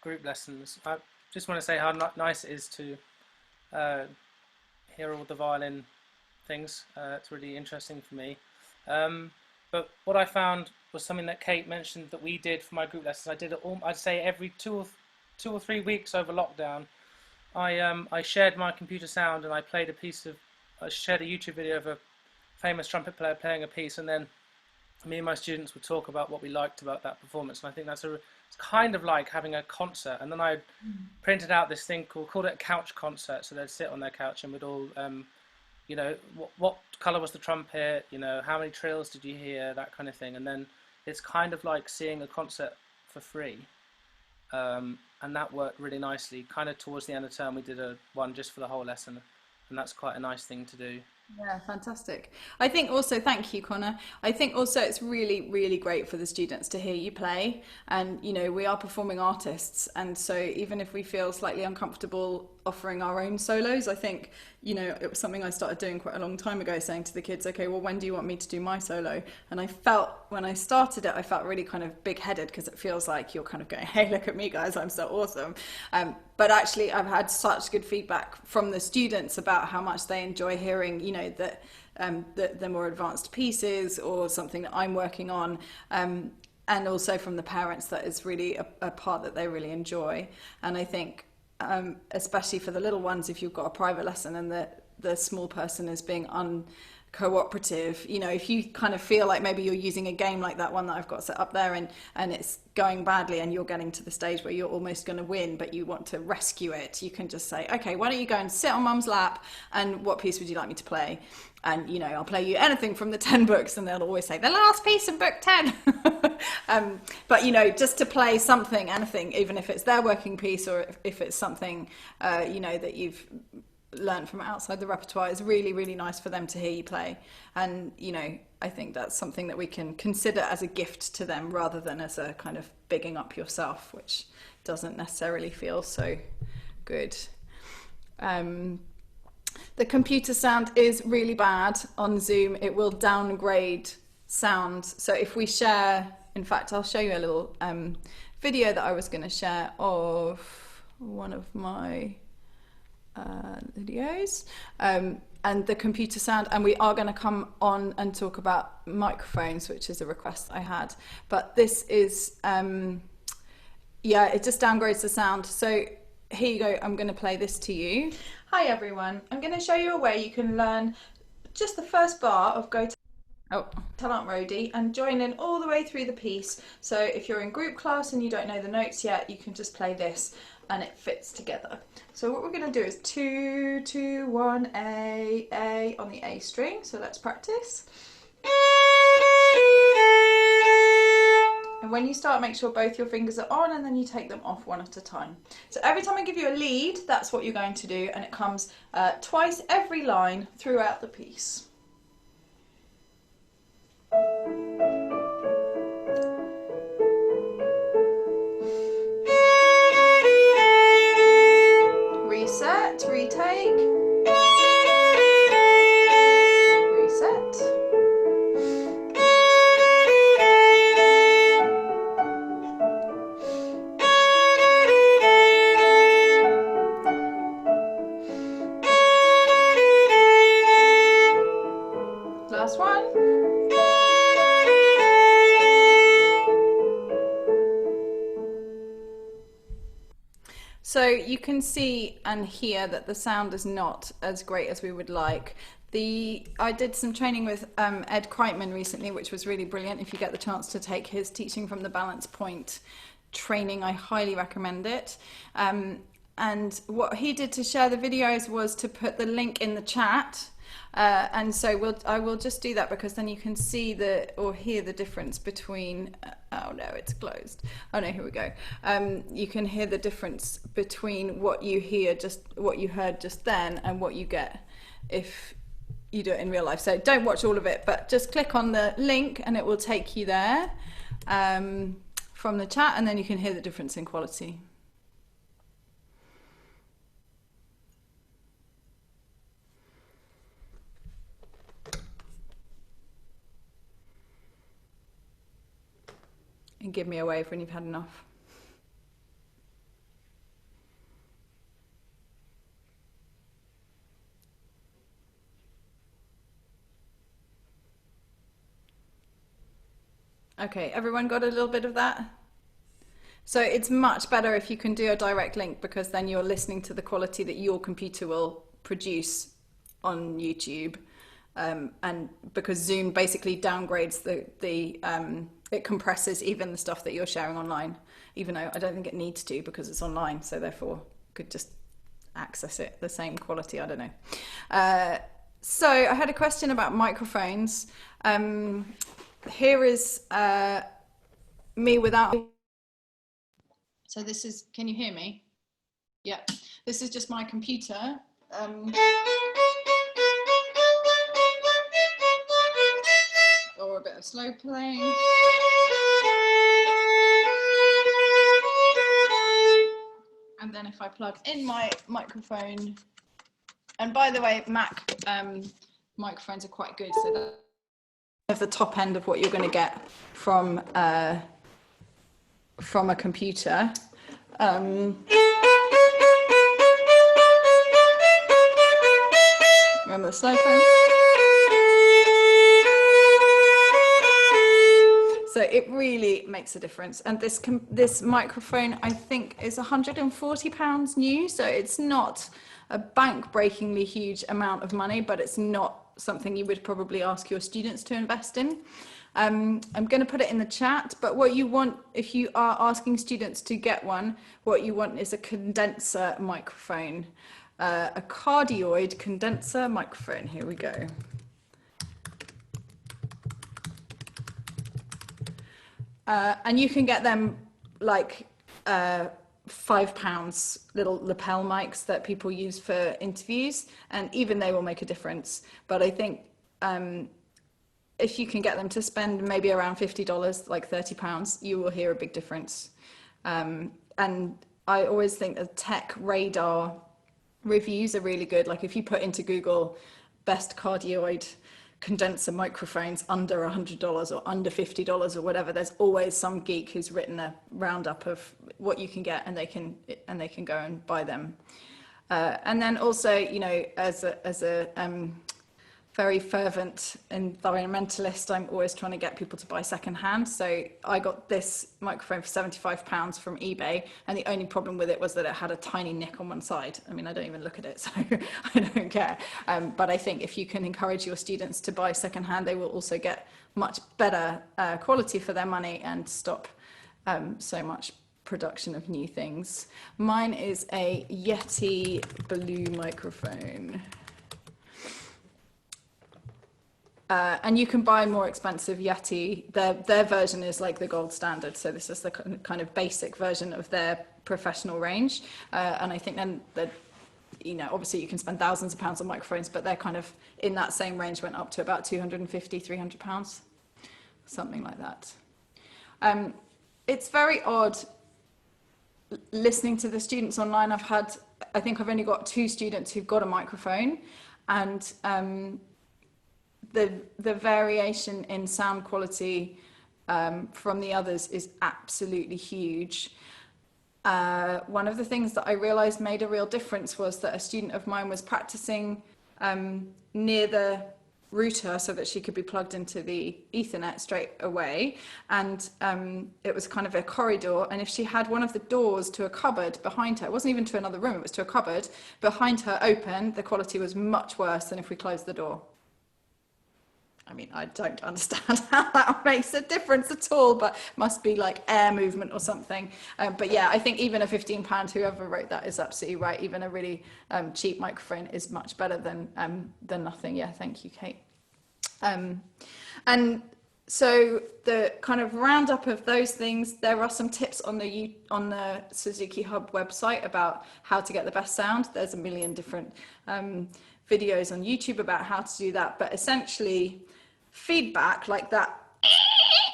group lessons, I just want to say how nice it is to hear all the violin things. It's really interesting for me. But what I found was something that Kate mentioned that we did for my group lessons. I did it I'd say every two or three weeks over lockdown. I shared my computer sound, and I shared a YouTube video of a famous trumpet player playing a piece, and then me and my students would talk about what we liked about that performance. And I think it's kind of like having a concert. And then I printed out this thing called it a couch concert. So they'd sit on their couch and we'd all, you know, what color was the trumpet, you know, how many trills did you hear, that kind of thing. And then it's kind of like seeing a concert for free. And that worked really nicely. Kind of towards the end of the term, we did one just for the whole lesson. And that's quite a nice thing to do. Yeah, fantastic. I think also, thank you, Connor. I think also it's really, really great for the students to hear you play. And, you know, we are performing artists. And so even if we feel slightly uncomfortable offering our own solos, I think, you know, it was something I started doing quite a long time ago, saying to the kids, okay, well, when do you want me to do my solo? And I felt, when I started it, I felt really kind of big-headed, because it feels like you're kind of going, hey, look at me, guys, I'm so awesome. But actually, I've had such good feedback from the students about how much they enjoy hearing, you know, that the more advanced pieces or something that I'm working on. And also from the parents, that is really a part that they really enjoy. And I think, especially for the little ones, if you've got a private lesson and the small person is being cooperative. You know, if you kind of feel like maybe you're using a game like that one that I've got set up there, and it's going badly and you're getting to the stage where you're almost going to win, but you want to rescue it, you can just say, okay, why don't you go and sit on mum's lap, and what piece would you like me to play? And, you know, I'll play you anything from the 10 books, and they'll always say the last piece of book 10. But, you know, just to play something, anything, even if it's their working piece, or if it's something, you know, that you've learned from outside the repertoire, is really, really nice for them to hear you play. And, you know, I think that's something that we can consider as a gift to them, rather than as a kind of bigging up yourself, which doesn't necessarily feel so good. The computer sound is really bad on Zoom. It will downgrade sound. So if we share, in fact, I'll show you a little video that I was going to share of one of my videos, and the computer sound, and we are going to come on and talk about microphones, which is a request I had. But this is, yeah, it just downgrades the sound. So here you go, I'm going to play this to you. Hi everyone, I'm going to show you a way you can learn just the first bar of Go Tell Aunt Rhody and join in all the way through the piece. So if you're in group class and you don't know the notes yet, you can just play this and it fits together. So what we're going to do is 2, 2, 1, A on the A string. So let's practice. And when you start, make sure both your fingers are on, and then you take them off one at a time. So every time I give you a lead, that's what you're going to do, and it comes twice every line throughout the piece. Reset, retake, reset. Last one. So you can see and hear that the sound is not as great as we would like. I did some training with Ed Kreitman recently, which was really brilliant. If you get the chance to take his Teaching from the Balance Point training, I highly recommend it. And what he did to share the videos was to put the link in the chat. And so I will just do that, because then you can see or hear the difference between, oh no, it's closed. Oh no, here we go. You can hear the difference between what you heard just then and what you get if you do it in real life. So don't watch all of it, but just click on the link and it will take you there from the chat, and then you can hear the difference in quality. And give me a wave when you've had enough. Okay, everyone got a little bit of that? So it's much better if you can do a direct link, because then you're listening to the quality that your computer will produce on YouTube. And because Zoom basically downgrades it compresses even the stuff that you're sharing online, even though I don't think it needs to, because it's online, so therefore could just access it the same quality. I don't know. So I had a question about microphones. Here is me without. So this is, can you hear me? Yeah, this is just my computer. Or a bit of slow playing. And then if I plug in my microphone, and by the way, Mac microphones are quite good, so that's of the top end of what you're going to get from a computer. Remember the slow playing? So it really makes a difference. And this microphone, I think, is £140 new. So it's not a bank-breakingly huge amount of money, but it's not something you would probably ask your students to invest in. I'm going to put it in the chat, but what you want, if you are asking students to get one, what you want is a condenser microphone, a cardioid condenser microphone. Here we go. And you can get them like £5 little lapel mics that people use for interviews, and even they will make a difference. But I think if you can get them to spend maybe around $50, like £30, you will hear a big difference. And I always think the tech radar reviews are really good. Like if you put into Google best cardioid condenser microphones under $100 or under $50 or whatever, there's always some geek who's written a roundup of what you can get, and they can go and buy them. And then also, you know, as a very fervent environmentalist, I'm always trying to get people to buy secondhand. So I got this microphone for £75 from eBay, and the only problem with it was that it had a tiny nick on one side. I mean, I don't even look at it, so I don't care. But I think if you can encourage your students to buy secondhand, they will also get much better quality for their money and stop so much production of new things. Mine is a Yeti Blue microphone. And you can buy more expensive Yeti. Their version is like the gold standard. So this is the kind of basic version of their professional range. And I think then that, you know, obviously you can spend thousands of pounds on microphones, but they're kind of in that same range, went up to about £250, £300, something like that. It's very odd listening to the students online. I think I've only got 2 students who've got a microphone, and the variation in sound quality from the others is absolutely huge. One of the things that I realized made a real difference was that a student of mine was practicing near the router so that she could be plugged into the Ethernet straight away, and it was kind of a corridor, and if she had one of the doors to a cupboard behind her, it wasn't even to another room, it was to a cupboard behind her open, the quality was much worse than if we closed the door. I mean, I don't understand how that makes a difference at all, but must be like air movement or something. But yeah, I think even a £15, whoever wrote that is absolutely right. Even a really cheap microphone is much better than nothing. Yeah, thank you, Kate. And so the kind of roundup of those things, there are some tips on the Suzuki Hub website about how to get the best sound. There's a million different videos on YouTube about how to do that, but essentially feedback, like that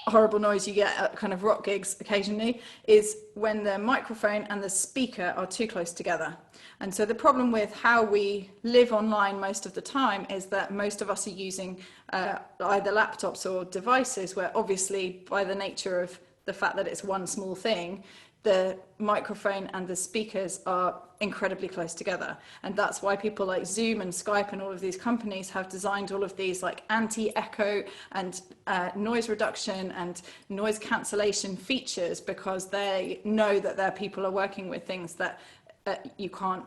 horrible noise you get at kind of rock gigs occasionally, is when the microphone and the speaker are too close together. And so the problem with how we live online most of the time is that most of us are using either laptops or devices where obviously by the nature of the fact that it's one small thing, the microphone and the speakers are incredibly close together. And that's why people like Zoom and Skype and all of these companies have designed all of these like anti-echo and noise reduction and noise cancellation features, because they know that their people are working with things that you can't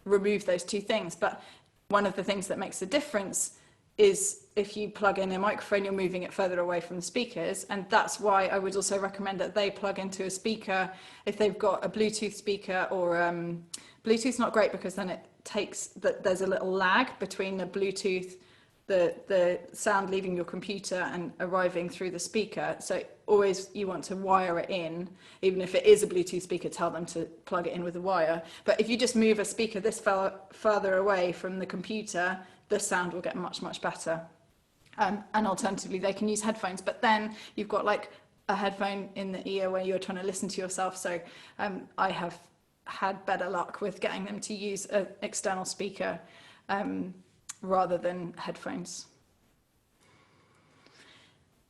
remove those two things. But one of the things that makes a difference is if you plug in a microphone, you're moving it further away from the speakers. And that's why I would also recommend that they plug into a speaker if they've got a Bluetooth speaker, or Bluetooth's not great because then it takes that there's a little lag between the Bluetooth, the sound leaving your computer and arriving through the speaker. So always you want to wire it in, even if it is a Bluetooth speaker, tell them to plug it in with a wire. But if you just move a speaker this further away from the computer, the sound will get much, much better. And alternatively, they can use headphones, but then you've got like a headphone in the ear where you're trying to listen to yourself. So I have had better luck with getting them to use an external speaker rather than headphones.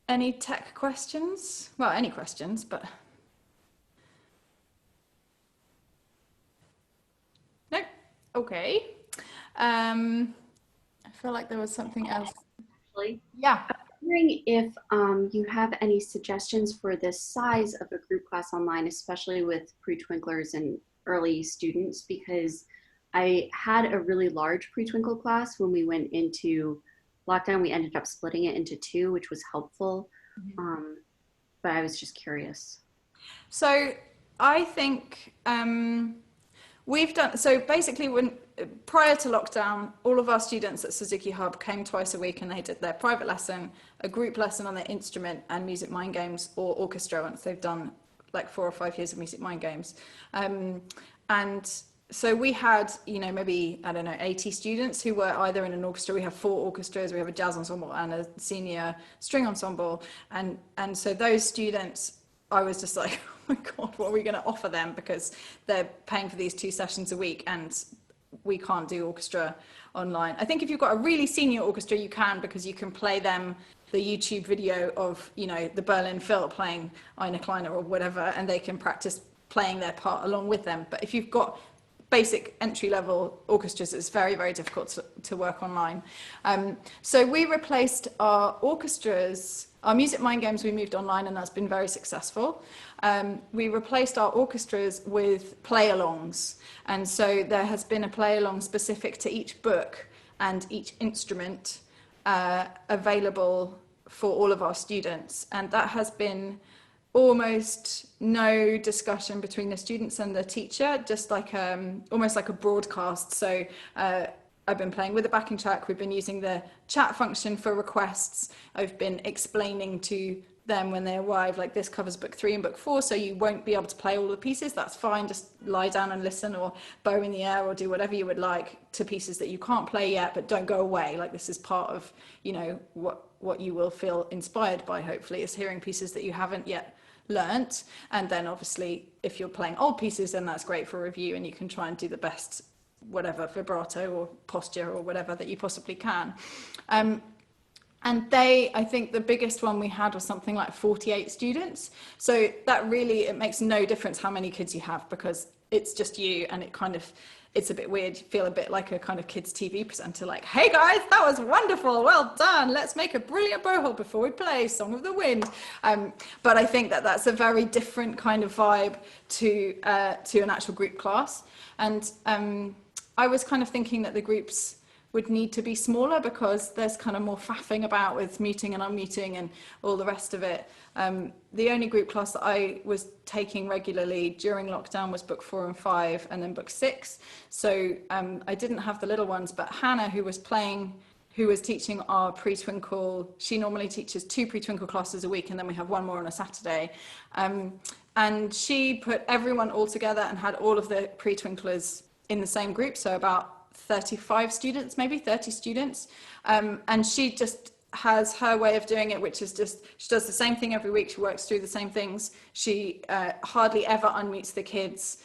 Any tech questions? Well, any questions, but... No? Okay. I feel like there was something else. Actually, yeah. I'm wondering if you have any suggestions for the size of a group class online, especially with pre-twinklers and early students, because I had a really large Pre-Twinkle class. When we went into lockdown, we ended up splitting it into two, which was helpful. But I was just curious. So I think we've done, so basically prior to lockdown, all of our students at Suzuki Hub came twice a week and they did their private lesson, a group lesson on their instrument, and music mind games or orchestra once they've done like 4 or 5 years of music mind games. And so we had, maybe, I don't know, 80 students who were either in an orchestra. We have 4 orchestras, we have a jazz ensemble and a senior string ensemble. And so those students, I was just like, oh my God, what are we going to offer them? Because they're paying for these 2 sessions a week and we can't do orchestra online. I think if you've got a really senior orchestra, you can, because you can play them the YouTube video of, the Berlin Phil playing Eine Kleine or whatever, and they can practice playing their part along with them. But if you've got basic entry-level orchestras, it's very, very difficult to work online. So we replaced our orchestras, our music mind games we moved online, and that's been very successful. We replaced our orchestras with play-alongs. And so there has been a play-along specific to each book and each instrument available for all of our students. And that has been almost no discussion between the students and the teacher, just like almost like a broadcast. So I've been playing with the backing track. We've been using the chat function for requests. I've been explaining to them when they arrive, like, this covers book 3 and book 4, so you won't be able to play all the pieces. That's fine. Just lie down and listen, or bow in the air, or do whatever you would like to pieces that you can't play yet, but don't go away. Like, this is part of, what you will feel inspired by, hopefully, is hearing pieces that you haven't yet learnt. And then obviously if you're playing old pieces, then that's great for review, and you can try and do the best whatever vibrato or posture or whatever that you possibly can. And I think the biggest one we had was something like 48 students. So that really, it makes no difference how many kids you have, because it's just you, and it's a bit weird. You feel a bit like a kind of kids TV presenter, like, hey guys, that was wonderful, well done, let's make a brilliant bowhole before we play Song of the Wind. But I think that's a very different kind of vibe to an actual group class. And I was kind of thinking that the groups would need to be smaller, because there's kind of more faffing about with muting and unmuting and all the rest of it. The only group class that I was taking regularly during lockdown was book 4 and 5, and then book 6. So I didn't have the little ones, but Hannah, who was teaching our Pre-Twinkle, she normally teaches 2 Pre-Twinkle classes a week, and then we have 1 more on a Saturday. And she put everyone all together and had all of the Pre-Twinklers in the same group, so about 35 students, maybe 30 students. And she just has her way of doing it, which is just, she does the same thing every week. She works through the same things. She hardly ever unmutes the kids.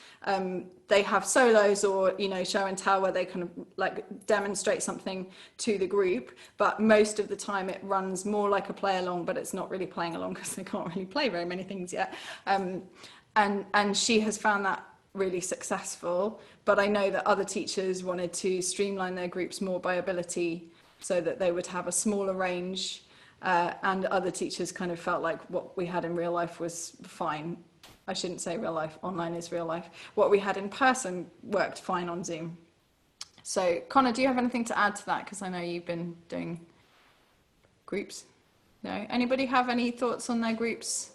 They have solos or, show and tell, where they kind of like demonstrate something to the group. But most of the time it runs more like a play along, but it's not really playing along, because they can't really play very many things yet. And she has found that really successful. But I know that other teachers wanted to streamline their groups more by ability, so that they would have a smaller range, and other teachers kind of felt like what we had in real life was fine. I shouldn't say real life, online is real life. What we had in person worked fine on Zoom. So Connor, do you have anything to add to that? Because I know you've been doing groups. No? Anybody have any thoughts on their groups?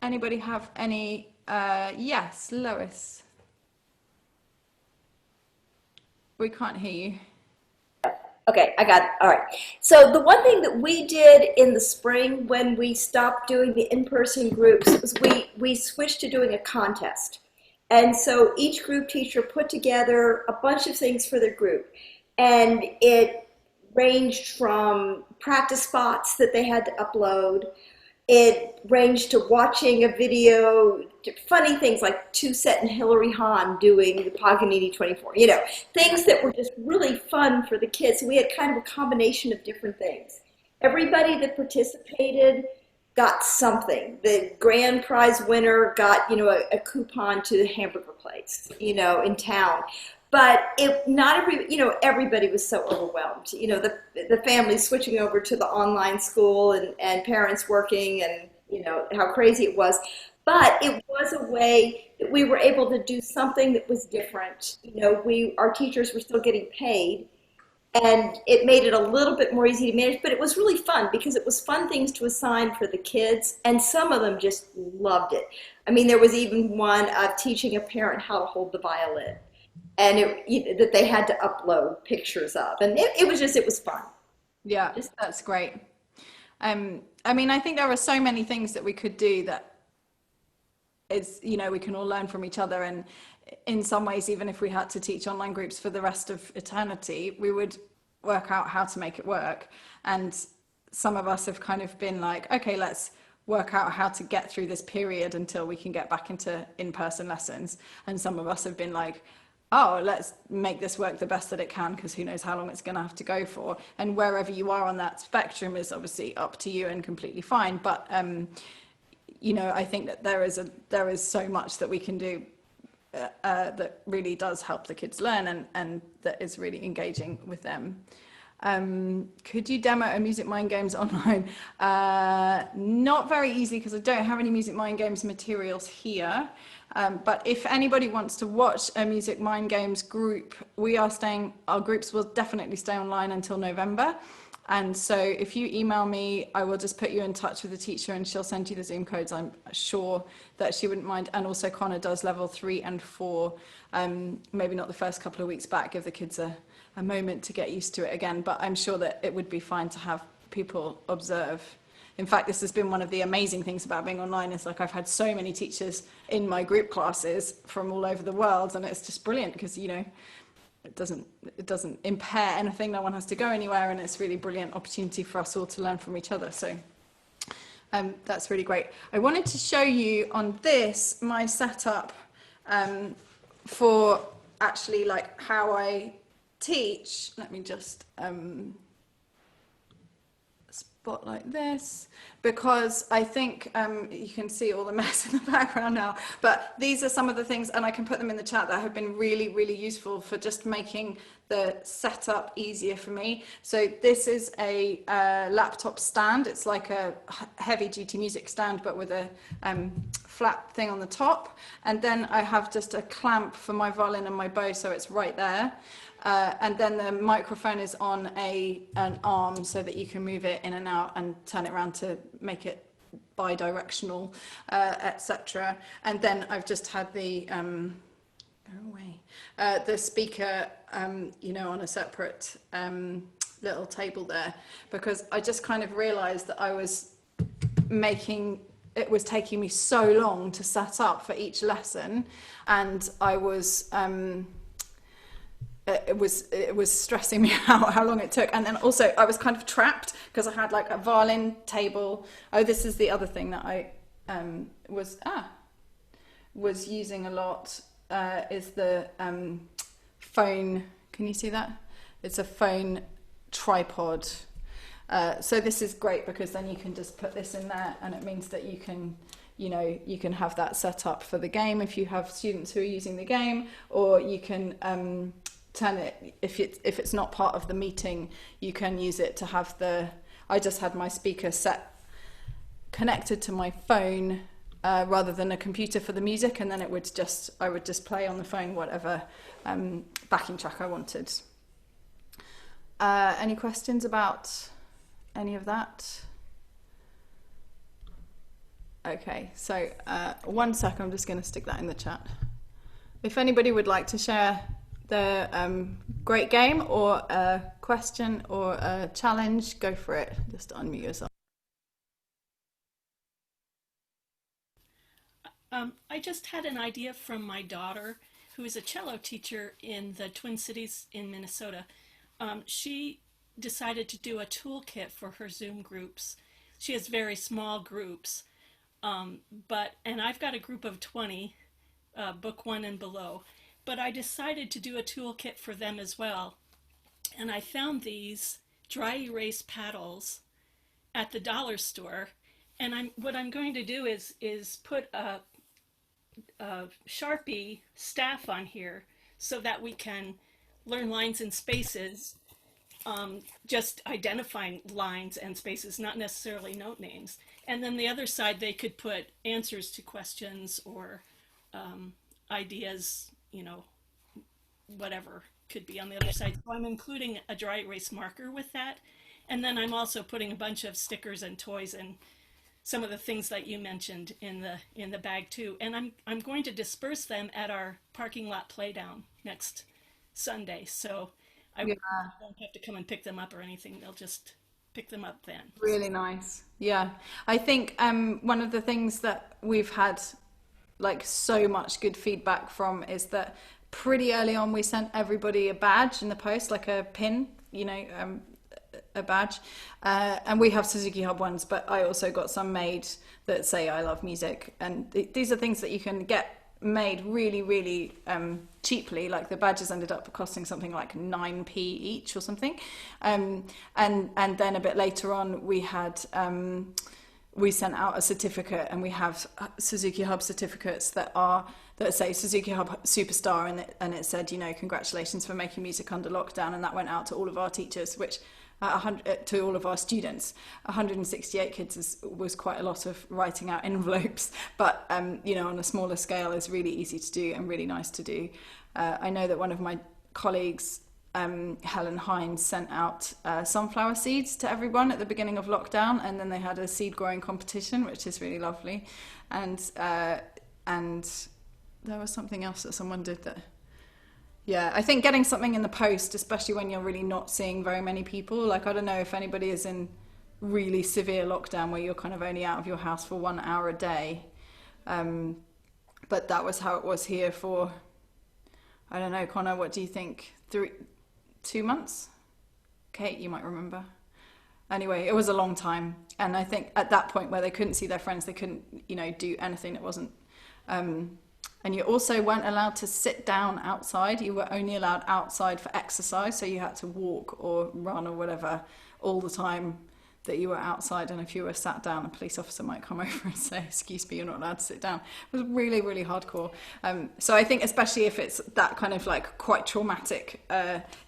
Anybody have any? Yes, Lois. We can't hear you. Okay, I got it. All right. So the one thing that we did in the spring when we stopped doing the in-person groups was we switched to doing a contest. And so each group teacher put together a bunch of things for their group. And it ranged from practice spots that they had to upload. It ranged to watching a video, funny things like Toussaint and Hilary Hahn doing the Paganini 24, things that were just really fun for the kids. So we had kind of a combination of different things. Everybody that participated got something. The grand prize winner got, a coupon to the hamburger place, in town. But everybody was so overwhelmed. The families switching over to the online school and parents working, and how crazy it was. But it was a way that that we were able to do something that was different. You know, our teachers were still getting paid, and it made it a little bit more easy to manage, but it was really fun because it was fun things to assign for the kids, and some of them just loved it. I mean, there was even one of teaching a parent how to hold the violin, and that they had to upload pictures of, and it was fun. Yeah, that's great. I mean, I think there are so many things that we could do that is, you know, we can all learn from each other, and in some ways, even if we had to teach online groups for the rest of eternity, we would work out how to make it work. And some of us have kind of been like, okay, let's work out how to get through this period until we can get back into in-person lessons. And some of us have been like, oh, let's make this work the best that it can, because who knows how long it's going to have to go for. And wherever you are on that spectrum is obviously up to you and completely fine. But you know, I think that there is so much that we can do that really does help the kids learn, and that is really engaging with them. Could you demo a Music Mind Games online? Not very easily, because I don't have any Music Mind Games materials here. But if anybody wants to watch a Music Mind Games group, our groups will definitely stay online until November. And so if you email me, I will just put you in touch with the teacher, and she'll send you the Zoom codes. I'm sure that she wouldn't mind. And also Connor does level 3 and 4, maybe not the first couple of weeks back, give the kids a moment to get used to it again. But I'm sure that it would be fine to have people observe. In fact, this has been one of the amazing things about being online, is like I've had so many teachers in my group classes from all over the world, and it's just brilliant because, you know, it doesn't impair anything. No one has to go anywhere, and it's really brilliant opportunity for us all to learn from each other. So that's really great. I wanted to show you on this my setup for actually like how I teach. Let me just spotlight this, because I think you can see all the mess in the background now, but these are some of the things, and I can put them in the chat, that have been really, really useful for just making the setup easier for me. So this is a laptop stand. It's like a heavy duty music stand, but with a flat thing on the top. And then I have just a clamp for my violin and my bow, so it's right there. And then the microphone is on an arm, so that you can move it in and out and turn it around to make it bi-directional, etc. And then I've just had the speaker, you know, on a separate little table there, because I just kind of realized that it was taking me so long to set up for each lesson, and I was it was stressing me out how long it took. And then also I was kind of trapped because I had like a violin table. Oh, this is the other thing that I was using a lot, is the phone. Can you see that? It's a phone tripod. So this is great, because then you can just put this in there, and it means that you can, you know, you can have that set up for the game if you have students who are using the game, or you can turn it, if it's not part of the meeting, you can use it to have I just had my speaker connected to my phone rather than a computer for the music, and then I would just play on the phone whatever backing track I wanted. Any questions about any of that? Okay, so 1 second, I'm just going to stick that in the chat. If anybody would like to share the great game, or a question, or a challenge, go for it. Just unmute yourself. I just had an idea from my daughter, who is a cello teacher in the Twin Cities in Minnesota. She decided to do a toolkit for her Zoom groups. She has very small groups, and I've got a group of 20, book 1 and below. But I decided to do a toolkit for them as well. And I found these dry erase paddles at the dollar store. And what I'm going to do is put a Sharpie staff on here, so that we can learn lines and spaces, just identifying lines and spaces, not necessarily note names. And then the other side, they could put answers to questions, or ideas, you know, whatever could be on the other side. So I'm including a dry erase marker with that. And then I'm also putting a bunch of stickers and toys and some of the things that you mentioned in the bag too. And I'm going to disperse them at our parking lot playdown next Sunday. So I won't have to come and pick them up or anything. They'll just pick them up then. Really nice. Yeah. I think one of the things that we've had like so much good feedback from is that pretty early on we sent everybody a badge in the post, like a pin, you know, a badge, and we have Suzuki Hub ones, but I also got some made that say I love music, and these are things that you can get made really, really cheaply. Like the badges ended up costing something like 9p each or something, and then a bit later on we had we sent out a certificate, and we have Suzuki Hub certificates that say Suzuki Hub Superstar, and it said, you know, congratulations for making music under lockdown, and that went out to all of our teachers, which to all of our students. 168 kids was quite a lot of writing out envelopes, but you know, on a smaller scale is really easy to do and really nice to do. I know that one of my colleagues, Helen Hines, sent out sunflower seeds to everyone at the beginning of lockdown, and then they had a seed growing competition, which is really lovely. And there was something else that someone did that. Yeah, I think getting something in the post, especially when you're really not seeing very many people, like I don't know if anybody is in really severe lockdown where you're kind of only out of your house for 1 hour a day, but that was how it was here for, I don't know, Connor, what do you think, 2 months? Kate, you might remember. Anyway, it was a long time, and I think at that point where they couldn't see their friends, they couldn't, you know, do anything that wasn't and you also weren't allowed to sit down outside. You were only allowed outside for exercise, so you had to walk or run or whatever all the time that you were outside. And if you were sat down, a police officer might come over and say, excuse me, you're not allowed to sit down. It was really, really hardcore. So I think especially if it's that kind of like quite traumatic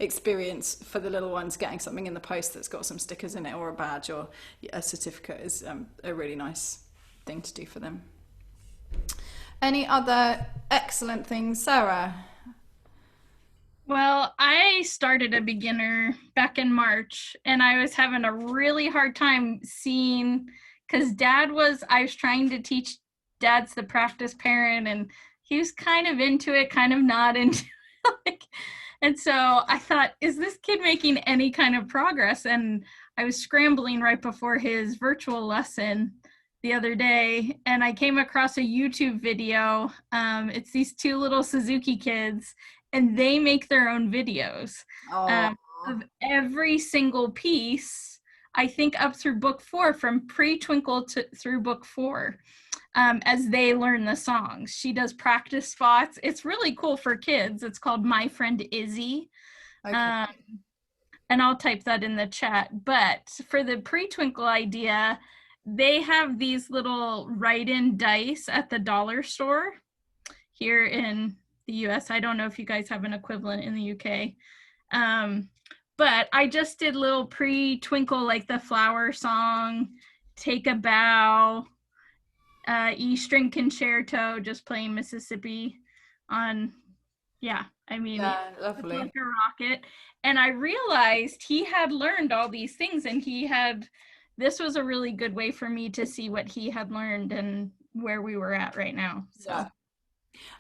experience for the little ones, getting something in the post that's got some stickers in it or a badge or a certificate is a really nice thing to do for them. Any other excellent things, Sarah? Well, I started a beginner back in March, and I was having a really hard time seeing, because I was trying to teach, Dad's the practice parent, and he was kind of into it, kind of not into it. And so I thought, is this kid making any kind of progress? And I was scrambling right before his virtual lesson the other day, and I came across a YouTube video. It's these two little Suzuki kids, and they make their own videos of every single piece, I think up through book 4, from Pre-Twinkle through book 4, as they learn the songs. She does practice spots. It's really cool for kids. It's called My Friend Izzy. Okay. And I'll type that in the chat. But for the Pre-Twinkle idea, they have these little write-in dice at the dollar store here in the US. I don't know if you guys have an equivalent in the UK. But I just did little Pre-Twinkle, like the flower song, Take a Bow, E string concerto, just playing Mississippi on, lovely. Like a rocket. And I realized he had learned all these things, and this was a really good way for me to see what he had learned and where we were at right now. So. Yeah.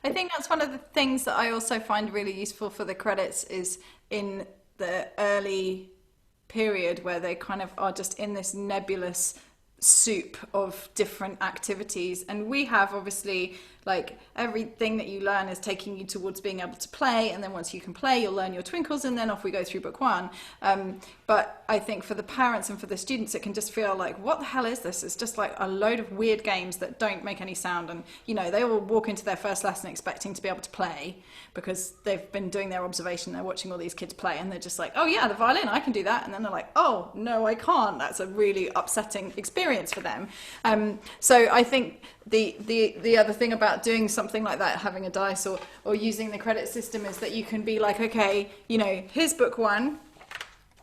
I think that's one of the things that I also find really useful for the credits is in the early period where they kind of are just in this nebulous soup of different activities, and we have obviously like everything that you learn is taking you towards being able to play, and then once you can play you'll learn your twinkles, and then off we go through book 1. But I think for the parents and for the students it can just feel like, what the hell is this? It's just like a load of weird games that don't make any sound, and you know, they all walk into their first lesson expecting to be able to play because they've been doing their observation, they're watching all these kids play, and they're just like, oh yeah, the violin, I can do that, and then they're like, oh no, I can't. That's a really upsetting experience for them. So I think the other thing about doing something like that, having a dice or using the credit system, is that you can be like, okay, you know, here's book 1.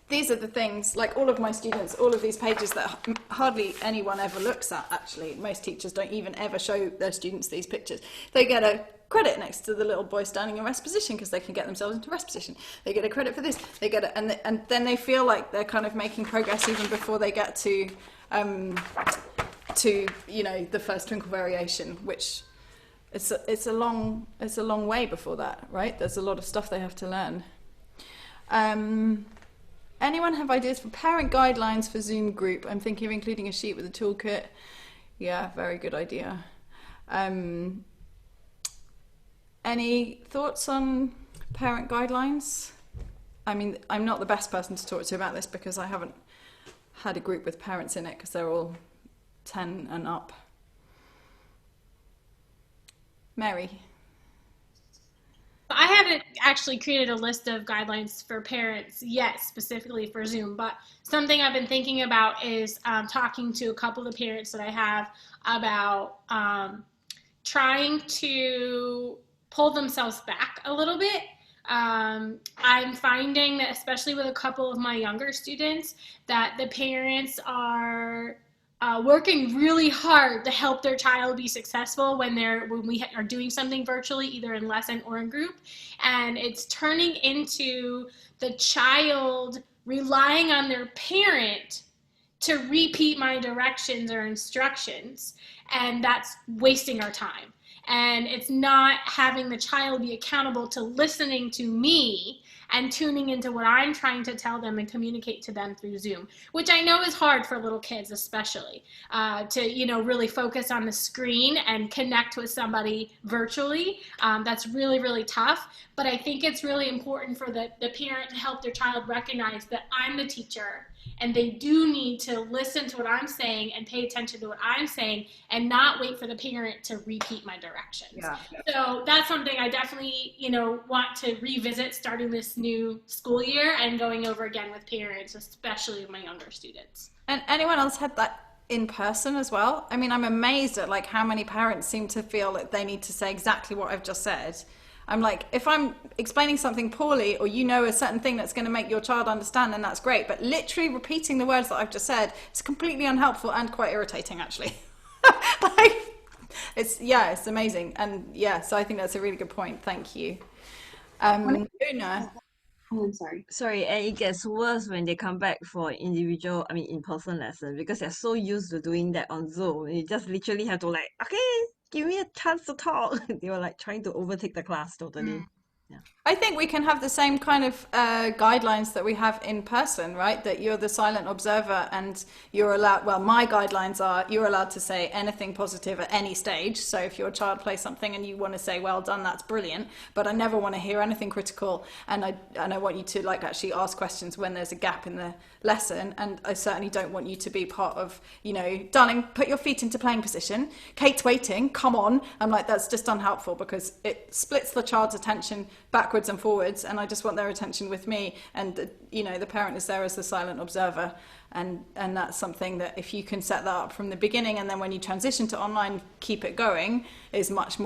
These are the things, like all of my students, all of these pages that hardly anyone ever looks at, actually. Most teachers don't even ever show their students these pictures. They get credit next to the little boy standing in rest position because they can get themselves into rest position. They get a credit for this. They get it, and then they feel like they're kind of making progress even before they get to the first twinkle variation, which it's a long way before that, right? There's a lot of stuff they have to learn. Anyone have ideas for parent guidelines for Zoom group? I'm thinking of including a sheet with a toolkit. Yeah, very good idea. Any thoughts on parent guidelines? I mean, I'm not the best person to talk to about this because I haven't had a group with parents in it because they're all 10 and up. Mary? I haven't actually created a list of guidelines for parents yet, specifically for Zoom, but something I've been thinking about is talking to a couple of the parents that I have about trying to pull themselves back a little bit. I'm finding that, especially with a couple of my younger students, that the parents are working really hard to help their child be successful when we are doing something virtually, either in lesson or in group, and it's turning into the child relying on their parent to repeat my directions or instructions, and that's wasting our time. And it's not having the child be accountable to listening to me and tuning into what I'm trying to tell them and communicate to them through Zoom, which I know is hard for little kids, especially to, really focus on the screen and connect with somebody virtually. That's really, really tough. But I think it's really important for the parent to help their child recognize that I'm the teacher and they do need to listen to what I'm saying and pay attention to what I'm saying and not wait for the parent to repeat my directions. Yeah. So that's something I definitely, want to revisit starting this new school year and going over again with parents, especially my younger students. And anyone else had that in person as well? I mean, I'm amazed at how many parents seem to feel that they need to say exactly what I've just said. I'm like, if I'm explaining something poorly or a certain thing that's going to make your child understand, then that's great. But literally repeating the words that I've just said is completely unhelpful and quite irritating, actually. It's amazing. And so I think that's a really good point. Thank you. Una. Oh, I'm sorry. Sorry, and it gets worse when they come back for in-person lesson because they're so used to doing that on Zoom. You just literally have to okay, give me a chance to talk. They were trying to overtake the class totally. Yeah. I think we can have the same kind of guidelines that we have in person, right? That you're the silent observer and you're allowed, my guidelines are you're allowed to say anything positive at any stage. So if your child plays something and you want to say, well done, that's brilliant, but I never want to hear anything critical. And I want you to actually ask questions when there's a gap in the lesson. And I certainly don't want you to be part of, darling, put your feet into playing position. Kate's waiting, come on. I'm like, that's just unhelpful because it splits the child's attention backwards and forwards, and I just want their attention with me, and the parent is there as the silent observer, and that's something that if you can set that up from the beginning, and then when you transition to online keep it going, is much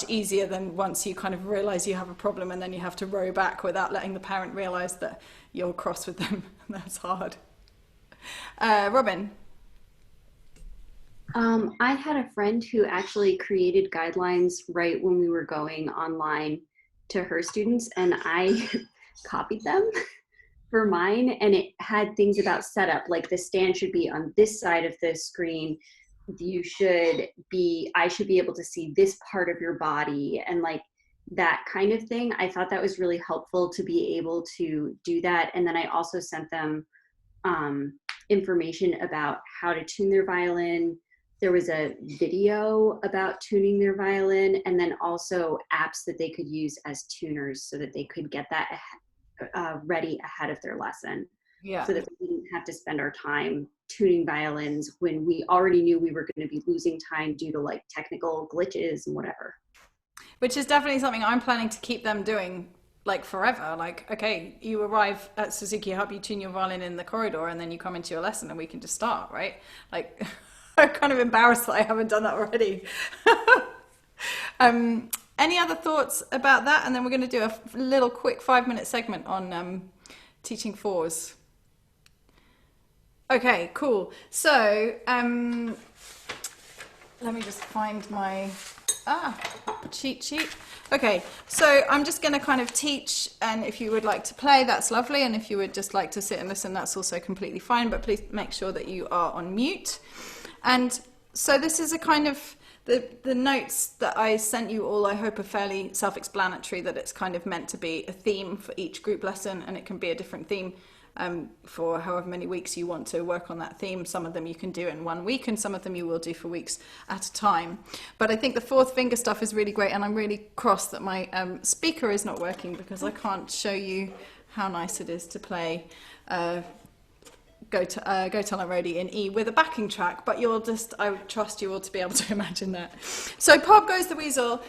easier than once you kind of realize you have a problem and then you have to row back without letting the parent realize that you're cross with them. That's hard. Robin. I had a friend who actually created guidelines right when we were going online to her students, and I copied them for mine, and it had things about setup, like the stand should be on this side of the screen. I should be able to see this part of your body and that kind of thing. I thought that was really helpful to be able to do that. And then I also sent them information about how to tune their violin. There was a video about tuning their violin, and then also apps that they could use as tuners so that they could get that ready ahead of their lesson. Yeah. So that we didn't have to spend our time tuning violins when we already knew we were going to be losing time due to technical glitches and whatever. Which is definitely something I'm planning to keep them doing forever. Okay, you arrive at Suzuki, help you tune your violin in the corridor, and then you come into your lesson and we can just start, right? I'm kind of embarrassed that I haven't done that already. Any other thoughts about that? And then we're going to do a little quick 5-minute segment on teaching fours. Okay, cool. So let me just find my cheat sheet. Okay, so I'm just going to kind of teach, and if you would like to play, that's lovely, and if you would just like to sit and listen, that's also completely fine, but please make sure that you are on mute. And so this is a kind of, the notes that I sent you all, I hope, are fairly self-explanatory, that it's kind of meant to be a theme for each group lesson, and it can be a different theme for however many weeks you want to work on that theme. Some of them you can do in 1 week, and some of them you will do for weeks at a time. But I think the fourth finger stuff is really great, and I'm really cross that my speaker is not working, because I can't show you how nice it is to play Go Talent Roadie in E with a backing track, but I trust you all to be able to imagine that. So Pop Goes the Weasel,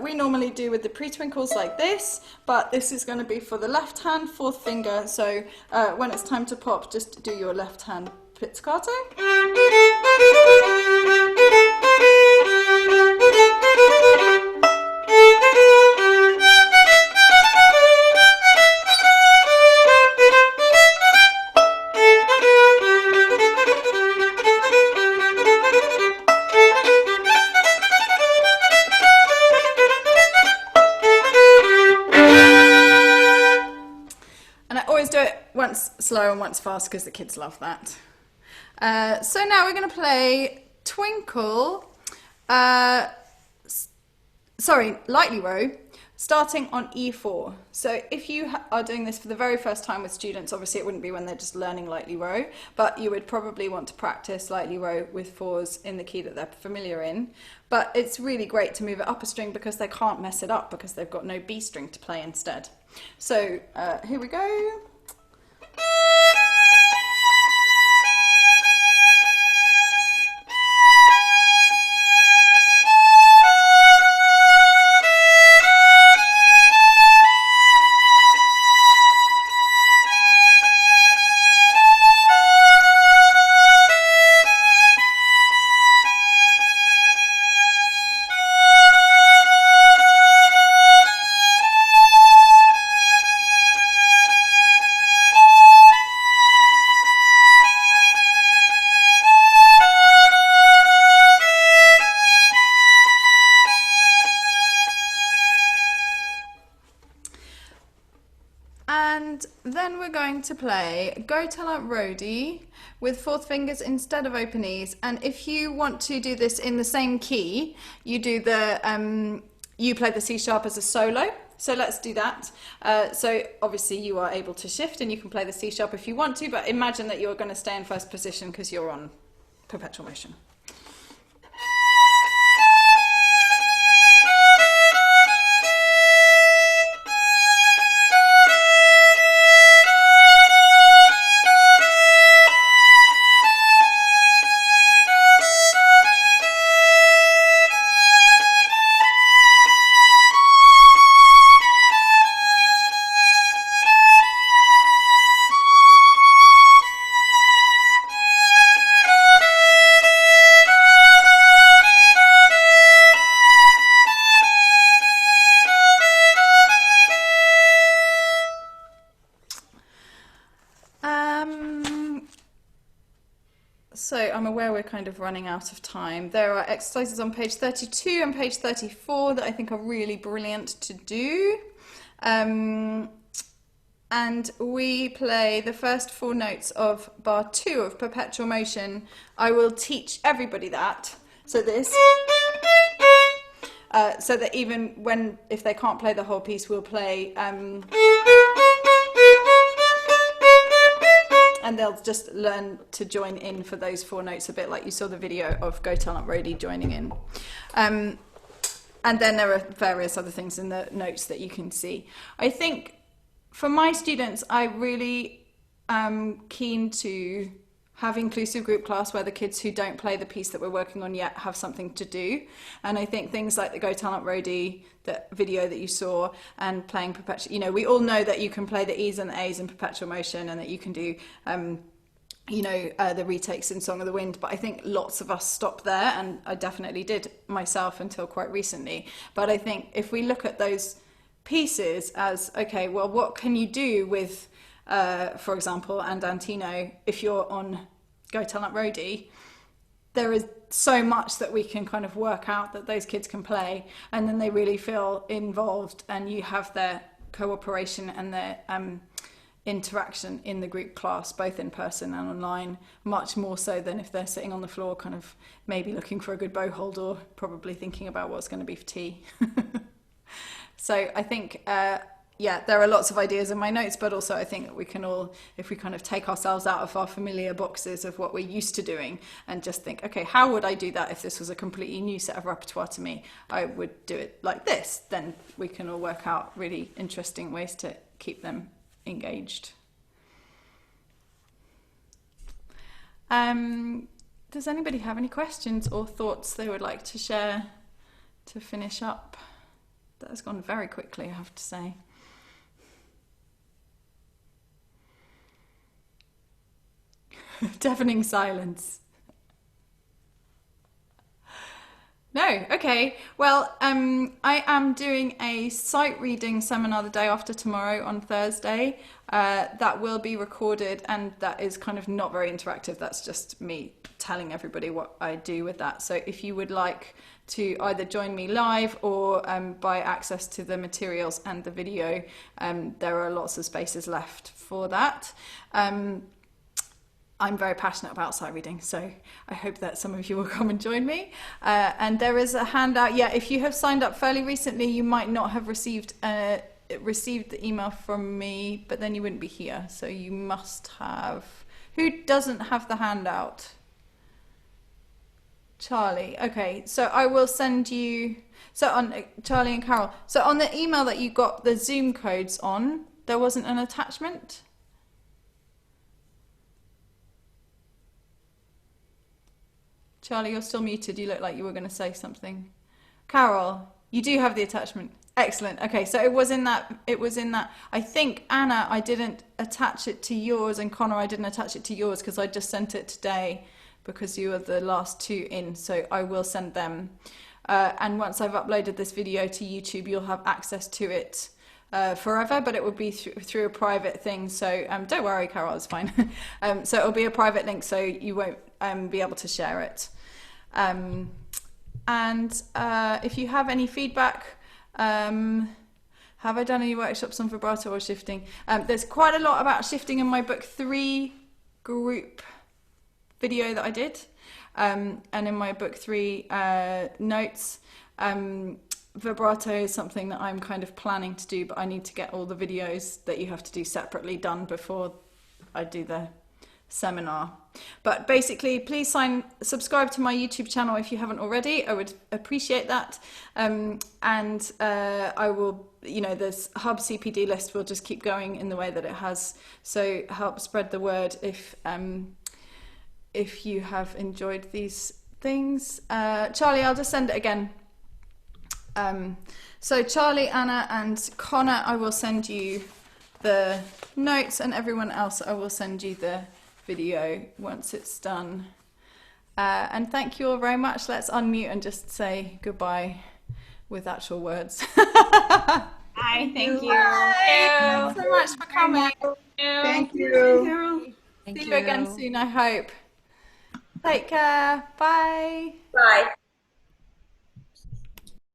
we normally do with the pre-twinkles like this, but this is going to be for the left hand, fourth finger, so when it's time to pop, just do your left hand pizzicato. Once slow and once fast, because the kids love that. So now we're going to play Twinkle, Lightly Row, starting on E4. So if you are doing this for the very first time with students, obviously it wouldn't be when they're just learning Lightly Row, but you would probably want to practice Lightly Row with fours in the key that they're familiar in. But it's really great to move it up a string, because they can't mess it up, because they've got no B string to play instead. So here we go. And then we're going to play Go Talent Roadie with fourth fingers instead of open E's. And if you want to do this in the same key, you do the you play the C sharp as a solo. So let's do that. So obviously you are able to shift and you can play the C sharp if you want to, but imagine that you're going to stay in first position because you're on perpetual motion. So I'm aware we're kind of running out of time. There are exercises on page 32 and page 34 that I think are really brilliant to do. And we play the first 4 notes of bar 2 of perpetual motion. I will teach everybody that. So this, so that even if they can't play the whole piece, we'll play, and they'll just learn to join in for those 4 notes, a bit like you saw the video of Go Talent Roadie joining in. And then there are various other things in the notes that you can see. I think for my students, I really am keen to have inclusive group class where the kids who don't play the piece that we're working on yet have something to do. And I think things like the Go Talent Roadie, the video that you saw, and playing perpetual, we all know that you can play the E's and the A's in perpetual motion, and that you can do, the retakes in Song of the Wind. But I think lots of us stop there, and I definitely did myself until quite recently. But I think if we look at those pieces as, okay, well, what can you do with, for example, Andantino, if you're on Go Talent Roadie, there is so much that we can kind of work out that those kids can play, and then they really feel involved, and you have their cooperation and their interaction in the group class, both in person and online, much more so than if they're sitting on the floor kind of maybe looking for a good bow hold or probably thinking about what's going to be for tea. So I think yeah, there are lots of ideas in my notes, but also I think that we can all, if we kind of take ourselves out of our familiar boxes of what we're used to doing and just think, okay, how would I do that if this was a completely new set of repertoire to me? I would do it like this. Then we can all work out really interesting ways to keep them engaged. Does anybody have any questions or thoughts they would like to share to finish up? That has gone very quickly, I have to say. Deafening silence. No, okay. Well, I am doing a sight reading seminar the day after tomorrow on Thursday. That will be recorded, and that is kind of not very interactive. That's just me telling everybody what I do with that. So if you would like to either join me live or buy access to the materials and the video, there are lots of spaces left for that. I'm very passionate about sight reading, so I hope that some of you will come and join me. And there is a handout. Yeah, if you have signed up fairly recently, you might not have received the email from me, but then you wouldn't be here. So you must have. Who doesn't have the handout? Charlie. Okay, so I will send you. So on Charlie and Carol. So on the email that you got the Zoom codes on, there wasn't an attachment. Charlie, you're still muted. You look like you were going to say something. Carol, you do have the attachment. Excellent. Okay, so it was in that. I think, Anna, I didn't attach it to yours, and Connor, I didn't attach it to yours because I just sent it today because you were the last two in. So I will send them. And once I've uploaded this video to YouTube, you'll have access to it forever, but it will be through a private thing. So don't worry, Carol, it's fine. So it'll be a private link, so you won't be able to share it. And if you have any feedback, have I done any workshops on vibrato or shifting? There's quite a lot about shifting in my book 3 group video that I did, and in my book 3 notes. Vibrato is something that I'm kind of planning to do, but I need to get all the videos that you have to do separately done before I do the seminar. But basically, please subscribe to my YouTube channel if you haven't already. I would appreciate that. And I will, this Hub CPD list will just keep going in the way that it has. So help spread the word if you have enjoyed these things. Charlie, I'll just send it again. So Charlie, Anna and Connor, I will send you the notes, and everyone else I will send you the video once it's done. And thank you all very much. Let's unmute and just say goodbye with actual words. Hi, thank you. Thanks so much for coming. Thank you. See you again soon, I hope. Take care. Bye. Bye.